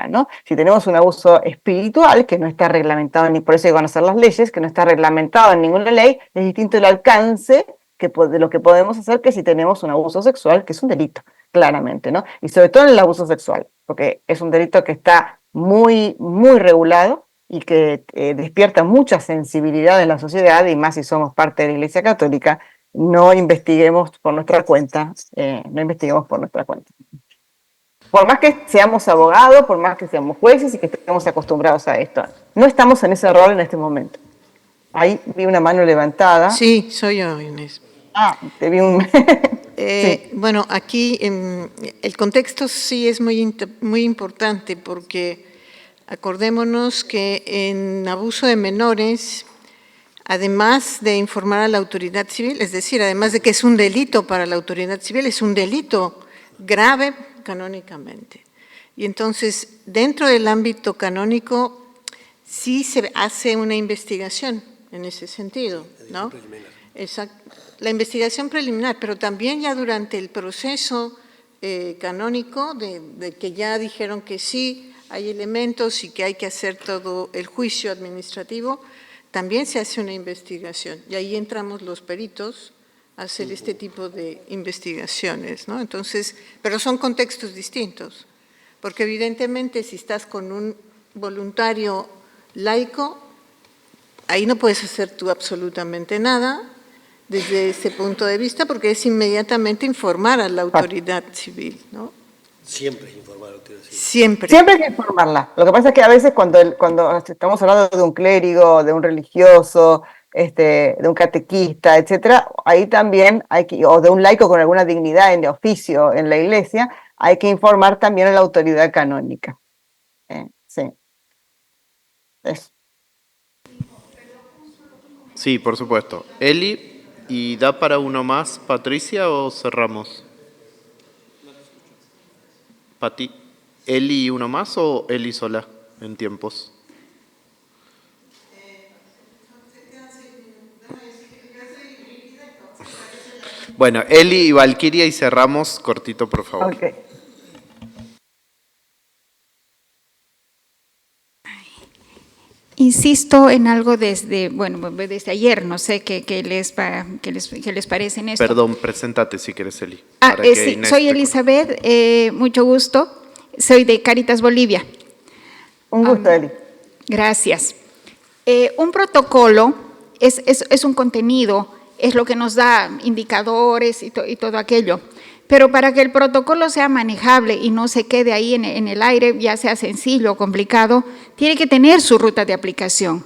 ¿no? Si tenemos un abuso espiritual que no está reglamentado, ni por eso hay que conocer las leyes, que no está reglamentado en ninguna ley, es distinto el alcance de lo que podemos hacer que si tenemos un abuso sexual, que es un delito, claramente, ¿no? Y sobre todo en el abuso sexual, porque es un delito que está muy, muy regulado y que despierta mucha sensibilidad en la sociedad, y más si somos parte de la Iglesia Católica, no investiguemos por nuestra cuenta, Por más que seamos abogados, por más que seamos jueces y que estemos acostumbrados a esto. No estamos en ese rol en este momento. Ahí vi una mano levantada. Sí, soy yo, Inés. Te vi un... Sí. Bueno, aquí el contexto sí es muy importante porque acordémonos que en abuso de menores, además de informar a la autoridad civil, es decir, además de que es un delito para la autoridad civil, es un delito grave canónicamente. Y entonces, dentro del ámbito canónico, sí se hace una investigación en ese sentido, ¿no? Exacto. La investigación preliminar, pero también ya durante el proceso canónico de que ya dijeron que sí, hay elementos y que hay que hacer todo el juicio administrativo, también se hace una investigación. Y ahí entramos los peritos a hacer este tipo de investigaciones, ¿no? Entonces, pero son contextos distintos, porque evidentemente si estás con un voluntario laico, ahí no puedes hacer tú absolutamente nada desde ese punto de vista, porque es inmediatamente informar a la autoridad civil, ¿no? Siempre es informar a la autoridad civil. Siempre. Siempre hay que informarla. Lo que pasa es que a veces cuando estamos hablando de un clérigo, de un religioso, de un catequista, etcétera, ahí también o de un laico con alguna dignidad en el oficio en la iglesia, hay que informar también a la autoridad canónica. Sí. Eso. Sí, por supuesto. Eli, ¿y da para uno más, Patricia, o cerramos? Pati, ¿Eli y uno más o Eli sola en tiempos? Bueno, Eli y Valquiria y cerramos cortito, por favor. Okay. Insisto en algo desde ayer, no sé qué les parece en esto. Perdón, preséntate si quieres, Eli. Sí, soy Elizabeth, mucho gusto, soy de Cáritas Bolivia. Un gusto, Eli. Gracias. Un protocolo es un contenido, es lo que nos da indicadores y todo aquello. Pero para que el protocolo sea manejable y no se quede ahí en el aire, ya sea sencillo o complicado, tiene que tener su ruta de aplicación.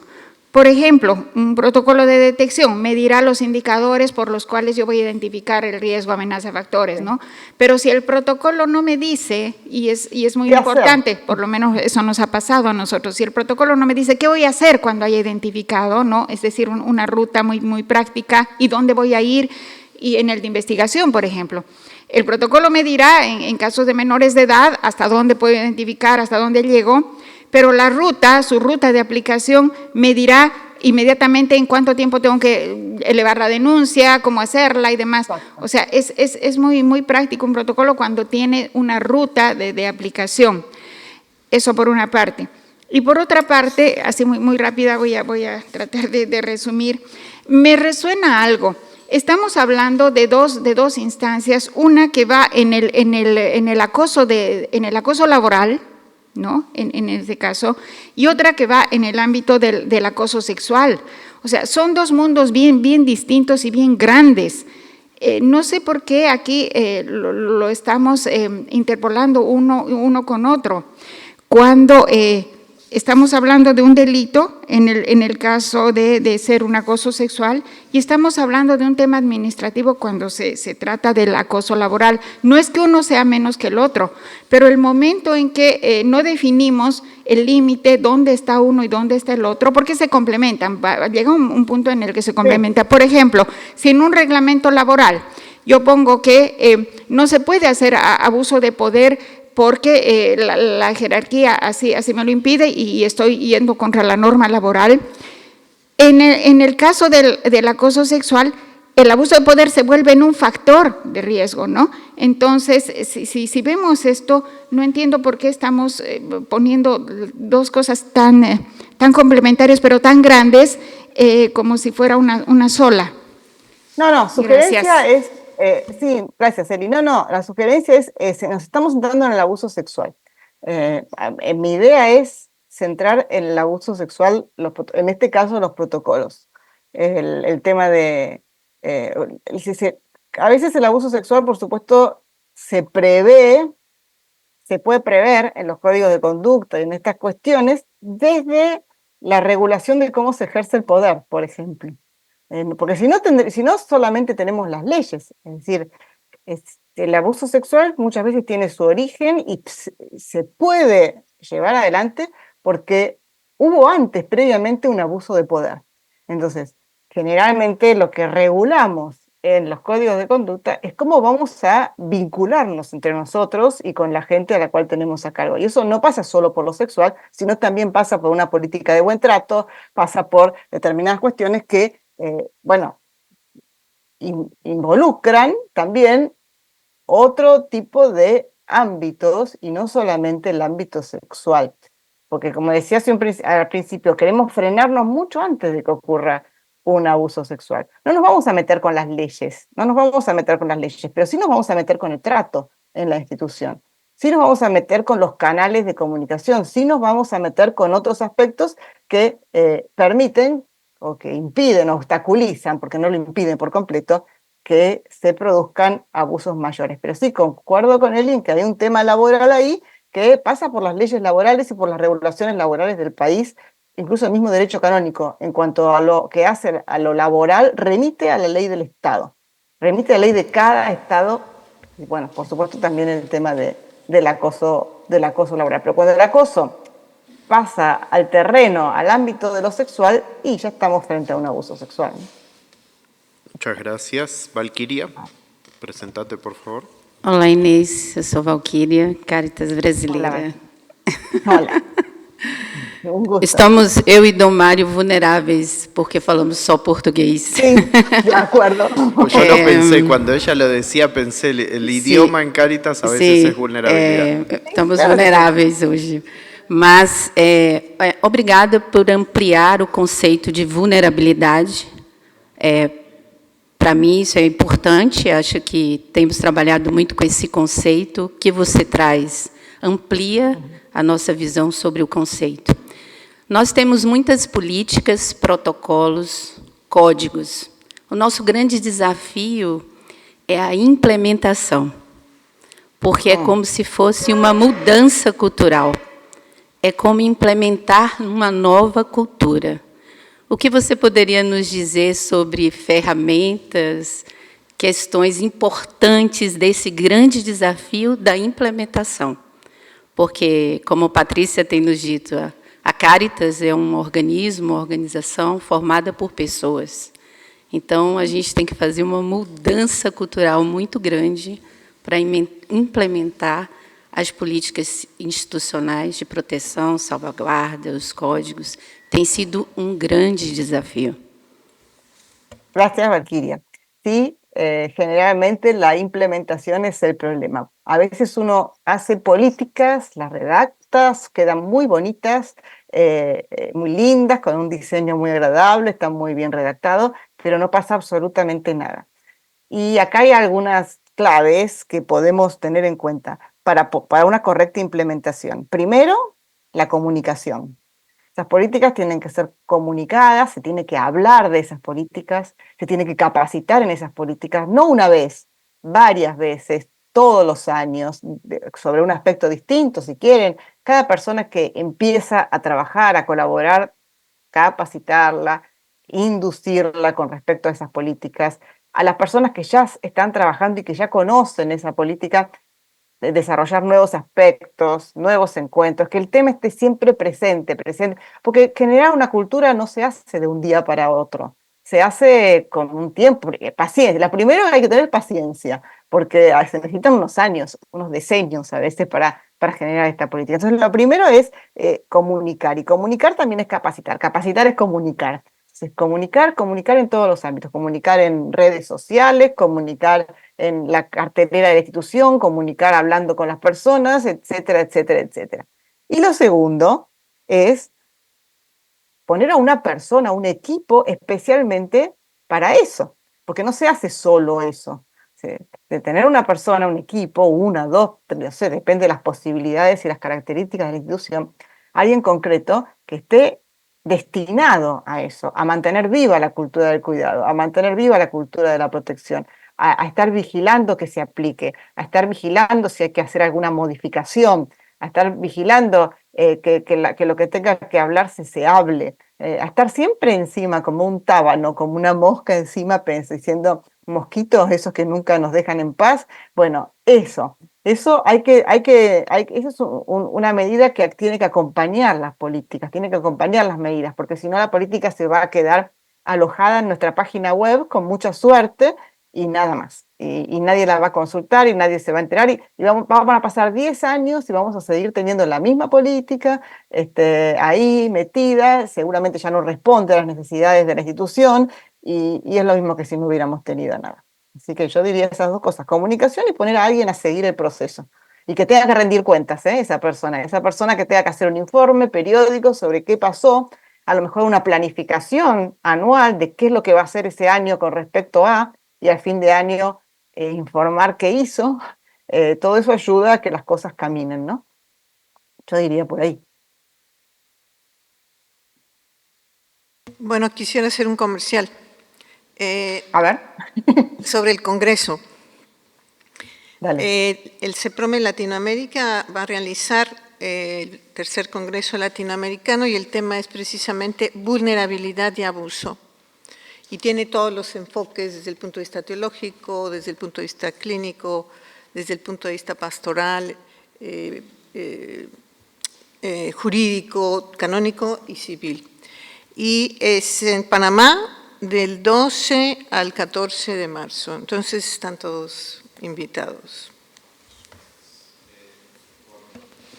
Por ejemplo, un protocolo de detección me dirá los indicadores por los cuales yo voy a identificar el riesgo, amenaza, factores, ¿no? Pero si el protocolo no me dice, y es muy importante, por lo menos eso nos ha pasado a nosotros, si el protocolo no me dice qué voy a hacer cuando haya identificado, ¿no? Es decir, una ruta muy práctica y dónde voy a ir, y en el de investigación, por ejemplo. El protocolo me dirá, en casos de menores de edad, hasta dónde puedo identificar, hasta dónde llego, pero la ruta, su ruta de aplicación, me dirá inmediatamente en cuánto tiempo tengo que elevar la denuncia, cómo hacerla y demás. O sea, es muy práctico un protocolo cuando tiene una ruta de aplicación. Eso por una parte. Y por otra parte, así muy rápida, voy a tratar de resumir, me resuena algo. Estamos hablando de dos instancias, una que va en el acoso laboral, ¿no? En este caso, y otra que va en el ámbito del acoso sexual. O sea, son dos mundos bien distintos y bien grandes. No sé por qué aquí lo estamos interpolando uno con otro. Cuando estamos hablando de un delito, en el caso de ser un acoso sexual, y estamos hablando de un tema administrativo cuando se trata del acoso laboral. No es que uno sea menos que el otro, pero el momento en que no definimos el límite, dónde está uno y dónde está el otro, porque se complementan, llega un punto en el que se complementa. Por ejemplo, si en un reglamento laboral yo pongo que no se puede hacer abuso de poder porque la jerarquía así me lo impide y estoy yendo contra la norma laboral. En el caso del acoso sexual, el abuso de poder se vuelve en un factor de riesgo, ¿no? Entonces, si vemos esto, no entiendo por qué estamos poniendo dos cosas tan complementarias, pero tan grandes, como si fuera una sola. No, sugerencia es... sí, gracias, Eli. No, la sugerencia es, nos estamos centrando en el abuso sexual. Mi idea es centrar en el abuso sexual, en este caso los protocolos. El tema de... a veces el abuso sexual, por supuesto, se puede prever en los códigos de conducta y en estas cuestiones desde la regulación de cómo se ejerce el poder, por ejemplo. Porque si no solamente tenemos las leyes, es decir, el abuso sexual muchas veces tiene su origen y se puede llevar adelante porque hubo antes, previamente, un abuso de poder. Entonces, generalmente lo que regulamos en los códigos de conducta es cómo vamos a vincularnos entre nosotros y con la gente a la cual tenemos a cargo. Y eso no pasa solo por lo sexual, sino también pasa por una política de buen trato, pasa por determinadas cuestiones que involucran también otro tipo de ámbitos y no solamente el ámbito sexual. Porque como decía al principio, queremos frenarnos mucho antes de que ocurra un abuso sexual. No nos vamos a meter con las leyes, pero sí nos vamos a meter con el trato en la institución. Sí nos vamos a meter con los canales de comunicación, sí nos vamos a meter con otros aspectos que permiten o que impiden, obstaculizan, porque no lo impiden por completo, que se produzcan abusos mayores. Pero sí, concuerdo con Eli en que hay un tema laboral ahí que pasa por las leyes laborales y por las regulaciones laborales del país, incluso el mismo derecho canónico, en cuanto a lo que hace a lo laboral, remite a la ley del Estado, remite a la ley de cada Estado, y bueno, por supuesto también el tema del acoso laboral. Pero cuando el acoso pasa al terreno, al ámbito de lo sexual, y ya estamos frente a un abuso sexual, ¿no? Muchas gracias. Valquiria, presentate, por favor. Olá, Inês. Eu sou Valquíria, Cáritas Brasileira. Hola. Un gusto. Estamos, eu e Dom Mário, vulneráveis, porque falamos só português. Sí, de acuerdo. Pues yo lo pensé, cuando ella lo decía, pensé, el idioma en Cáritas a veces es vulnerabilidad. Estamos vulneráveis hoje. Mas obrigada por ampliar o conceito de vulnerabilidade. Para mim, isso é importante. Acho que temos trabalhado muito com esse conceito que você traz. Amplia a nossa visão sobre o conceito. Nós temos muitas políticas, protocolos, códigos. O nosso grande desafio é a implementação, porque é como se fosse uma mudança cultural. É como implementar uma nova cultura. O que você poderia nos dizer sobre ferramentas, questões importantes desse grande desafio da implementação? Porque, como a Patrícia tem nos dito, a Caritas é um organismo, uma organização formada por pessoas. Então, a gente tem que fazer uma mudança cultural muito grande para implementar as políticas institucionais de proteção, salvaguarda, os códigos. Tem sido um grande desafío. Gracias, Valquiria. Sí, generalmente la implementación es el problema. A veces uno hace políticas, las redacta, quedan muy bonitas, muy lindas, con un diseño muy agradable, están muy bien redactados, pero no pasa absolutamente nada. Y acá hay algunas claves que podemos tener en cuenta para una correcta implementación. Primero, la comunicación. Esas políticas tienen que ser comunicadas, se tiene que hablar de esas políticas, se tiene que capacitar en esas políticas, no una vez, varias veces, todos los años, sobre un aspecto distinto, si quieren. Cada persona que empieza a trabajar, a colaborar, capacitarla, inducirla con respecto a esas políticas. A las personas que ya están trabajando y que ya conocen esa política, de desarrollar nuevos aspectos, nuevos encuentros, que el tema esté siempre presente, porque generar una cultura no se hace de un día para otro, se hace con un tiempo, paciencia. La primera hay que tener paciencia, porque se necesitan unos años, unos decenios a veces para generar esta política. Entonces, lo primero es comunicar, y comunicar también es capacitar es comunicar. Entonces, comunicar en todos los ámbitos, comunicar en redes sociales, comunicar en la cartelera de la institución, comunicar hablando con las personas, etcétera, etcétera, etcétera. Y lo segundo es poner a una persona, un equipo especialmente para eso, porque no se hace solo eso. De tener una persona, un equipo, una, dos, tres, no sé, depende de las posibilidades y las características de la institución, alguien concreto que esté destinado a eso, a mantener viva la cultura del cuidado, a mantener viva la cultura de la protección, a estar vigilando que se aplique, a estar vigilando si hay que hacer alguna modificación, a estar vigilando que lo que tenga que hablarse se hable, a estar siempre encima como un tábano, como una mosca encima, diciendo mosquitos, esos que nunca nos dejan en paz. Bueno, eso esa es una medida que tiene que acompañar las políticas, tiene que acompañar las medidas, porque si no la política se va a quedar alojada en nuestra página web con mucha suerte y nada más. Y nadie la va a consultar y nadie se va a enterar y vamos a pasar 10 años y vamos a seguir teniendo la misma política ahí metida, seguramente ya no responde a las necesidades de la institución y es lo mismo que si no hubiéramos tenido nada. Así que yo diría esas dos cosas, comunicación y poner a alguien a seguir el proceso. Y que tenga que rendir cuentas, esa persona que tenga que hacer un informe periódico sobre qué pasó, a lo mejor una planificación anual de qué es lo que va a hacer ese año con respecto a, y al fin de año informar qué hizo. Todo eso ayuda a que las cosas caminen, ¿no? Yo diría por ahí. Bueno, quisiera hacer un comercial. A ver. Sobre el Congreso. Dale. El CEPROME Latinoamérica va a realizar el tercer Congreso Latinoamericano y el tema es precisamente vulnerabilidad y abuso. Y tiene todos los enfoques desde el punto de vista teológico, desde el punto de vista clínico, desde el punto de vista pastoral, jurídico, canónico y civil. Y es en Panamá del 12 al 14 de marzo. Entonces están todos invitados.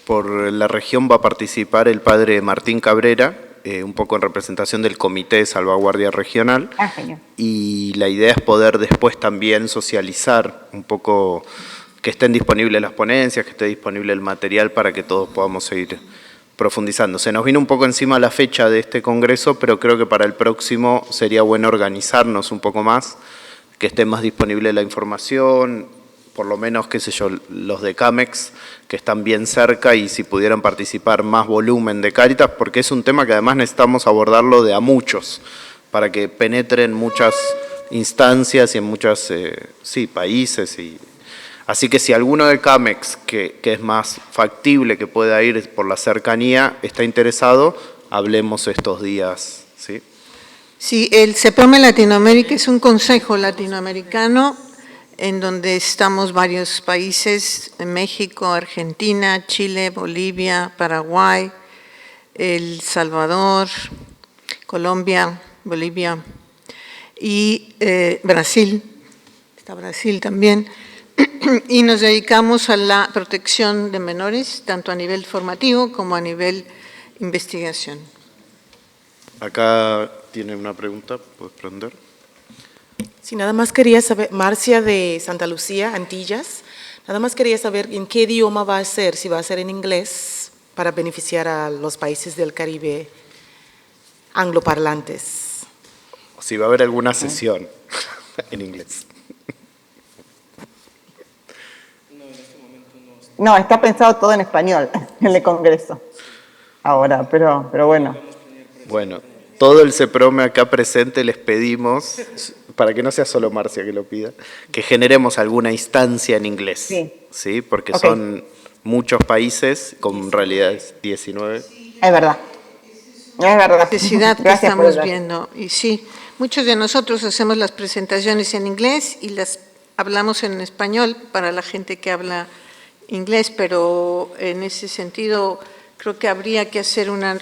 Por la región va a participar el padre Martín Cabrera, un poco en representación del Comité de Salvaguardia Regional. Genial. Y la idea es poder después también socializar un poco, que estén disponibles las ponencias, que esté disponible el material para que todos podamos seguir profundizando. Se nos vino un poco encima la fecha de este congreso, pero creo que para el próximo sería bueno organizarnos un poco más, que esté más disponible la información, por lo menos, qué sé yo, los de CAMEX, que están bien cerca, y si pudieran participar más volumen de Cáritas, porque es un tema que además necesitamos abordarlo de a muchos, para que penetre en muchas instancias y en muchos países. Así que si alguno de CAMEX, que es más factible que pueda ir por la cercanía, está interesado, hablemos estos días, ¿sí? Sí, el CEPROME Latinoamérica es un consejo latinoamericano en donde estamos varios países, México, Argentina, Chile, Bolivia, Paraguay, El Salvador, Colombia, Bolivia y Brasil, está Brasil también, y nos dedicamos a la protección de menores, tanto a nivel formativo como a nivel investigación. Acá tiene una pregunta, ¿puedes prender? Sí, nada más quería saber, Marcia de Santa Lucía, Antillas, nada más quería saber en qué idioma va a ser, si va a ser en inglés, para beneficiar a los países del Caribe angloparlantes. Si va a haber alguna sesión en inglés. No, está pensado todo en español, en el Congreso. Ahora, pero bueno. Bueno, todo el CEPROME acá presente les pedimos, para que no sea solo Marcia que lo pida, que generemos alguna instancia en inglés. Sí. ¿Sí? Porque Okay. son muchos países, con realidades 19. Es verdad. Es verdad. Necesidad que Gracias por el estamos dato. viendo. Y sí, muchos de nosotros hacemos las presentaciones en inglés y las hablamos en español para la gente que habla inglés, pero en ese sentido creo que habría que hacer una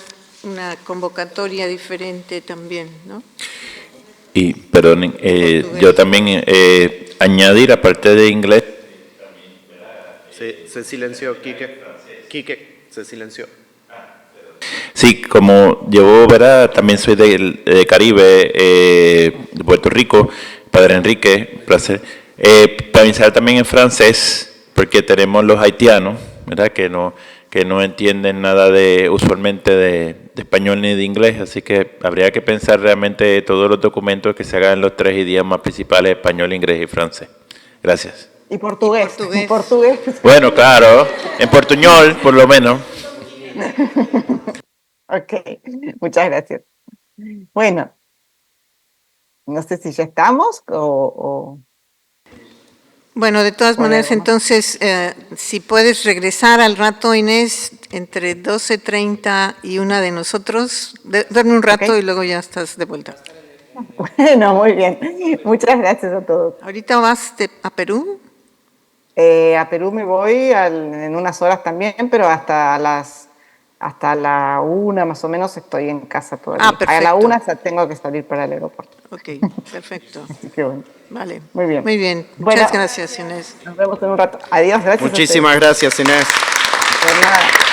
convocatoria diferente también, ¿no? Y, perdón, yo también añadir, aparte de inglés. Se silenció, Quique. Quique, se silenció. Sí, como yo, ¿verdad? También soy de Caribe, de Puerto Rico, Padre Enrique, placer. Pensar también en francés, porque tenemos los haitianos, ¿verdad? Que no entienden nada usualmente de español ni de inglés, así que habría que pensar realmente todos los documentos que se hagan en los 3 idiomas principales, español, inglés y francés. Gracias. Y portugués. portugués. Y portugués. Bueno, claro, en portuñol, por lo menos. Ok, muchas gracias. Bueno, no sé si ya estamos o... Bueno, de todas Bueno, maneras, ¿no? entonces, si puedes regresar al rato, Inés, entre 12:30 y 1 de nosotros, duerme un rato Ok. y luego ya estás de vuelta. Bueno, muy bien. Muchas gracias a todos. ¿Ahorita vas a Perú? A Perú me voy en unas horas también, pero hasta la 1 más o menos estoy en casa todavía. Ah, perfecto. A la 1 ya tengo que salir para el aeropuerto. Ok, perfecto. Así que bueno. Vale. Muy bien. Muy bien. Bueno, Muchas gracias, Inés. Nos vemos en un rato. Adiós, gracias. Muchísimas gracias, Inés. Por nada.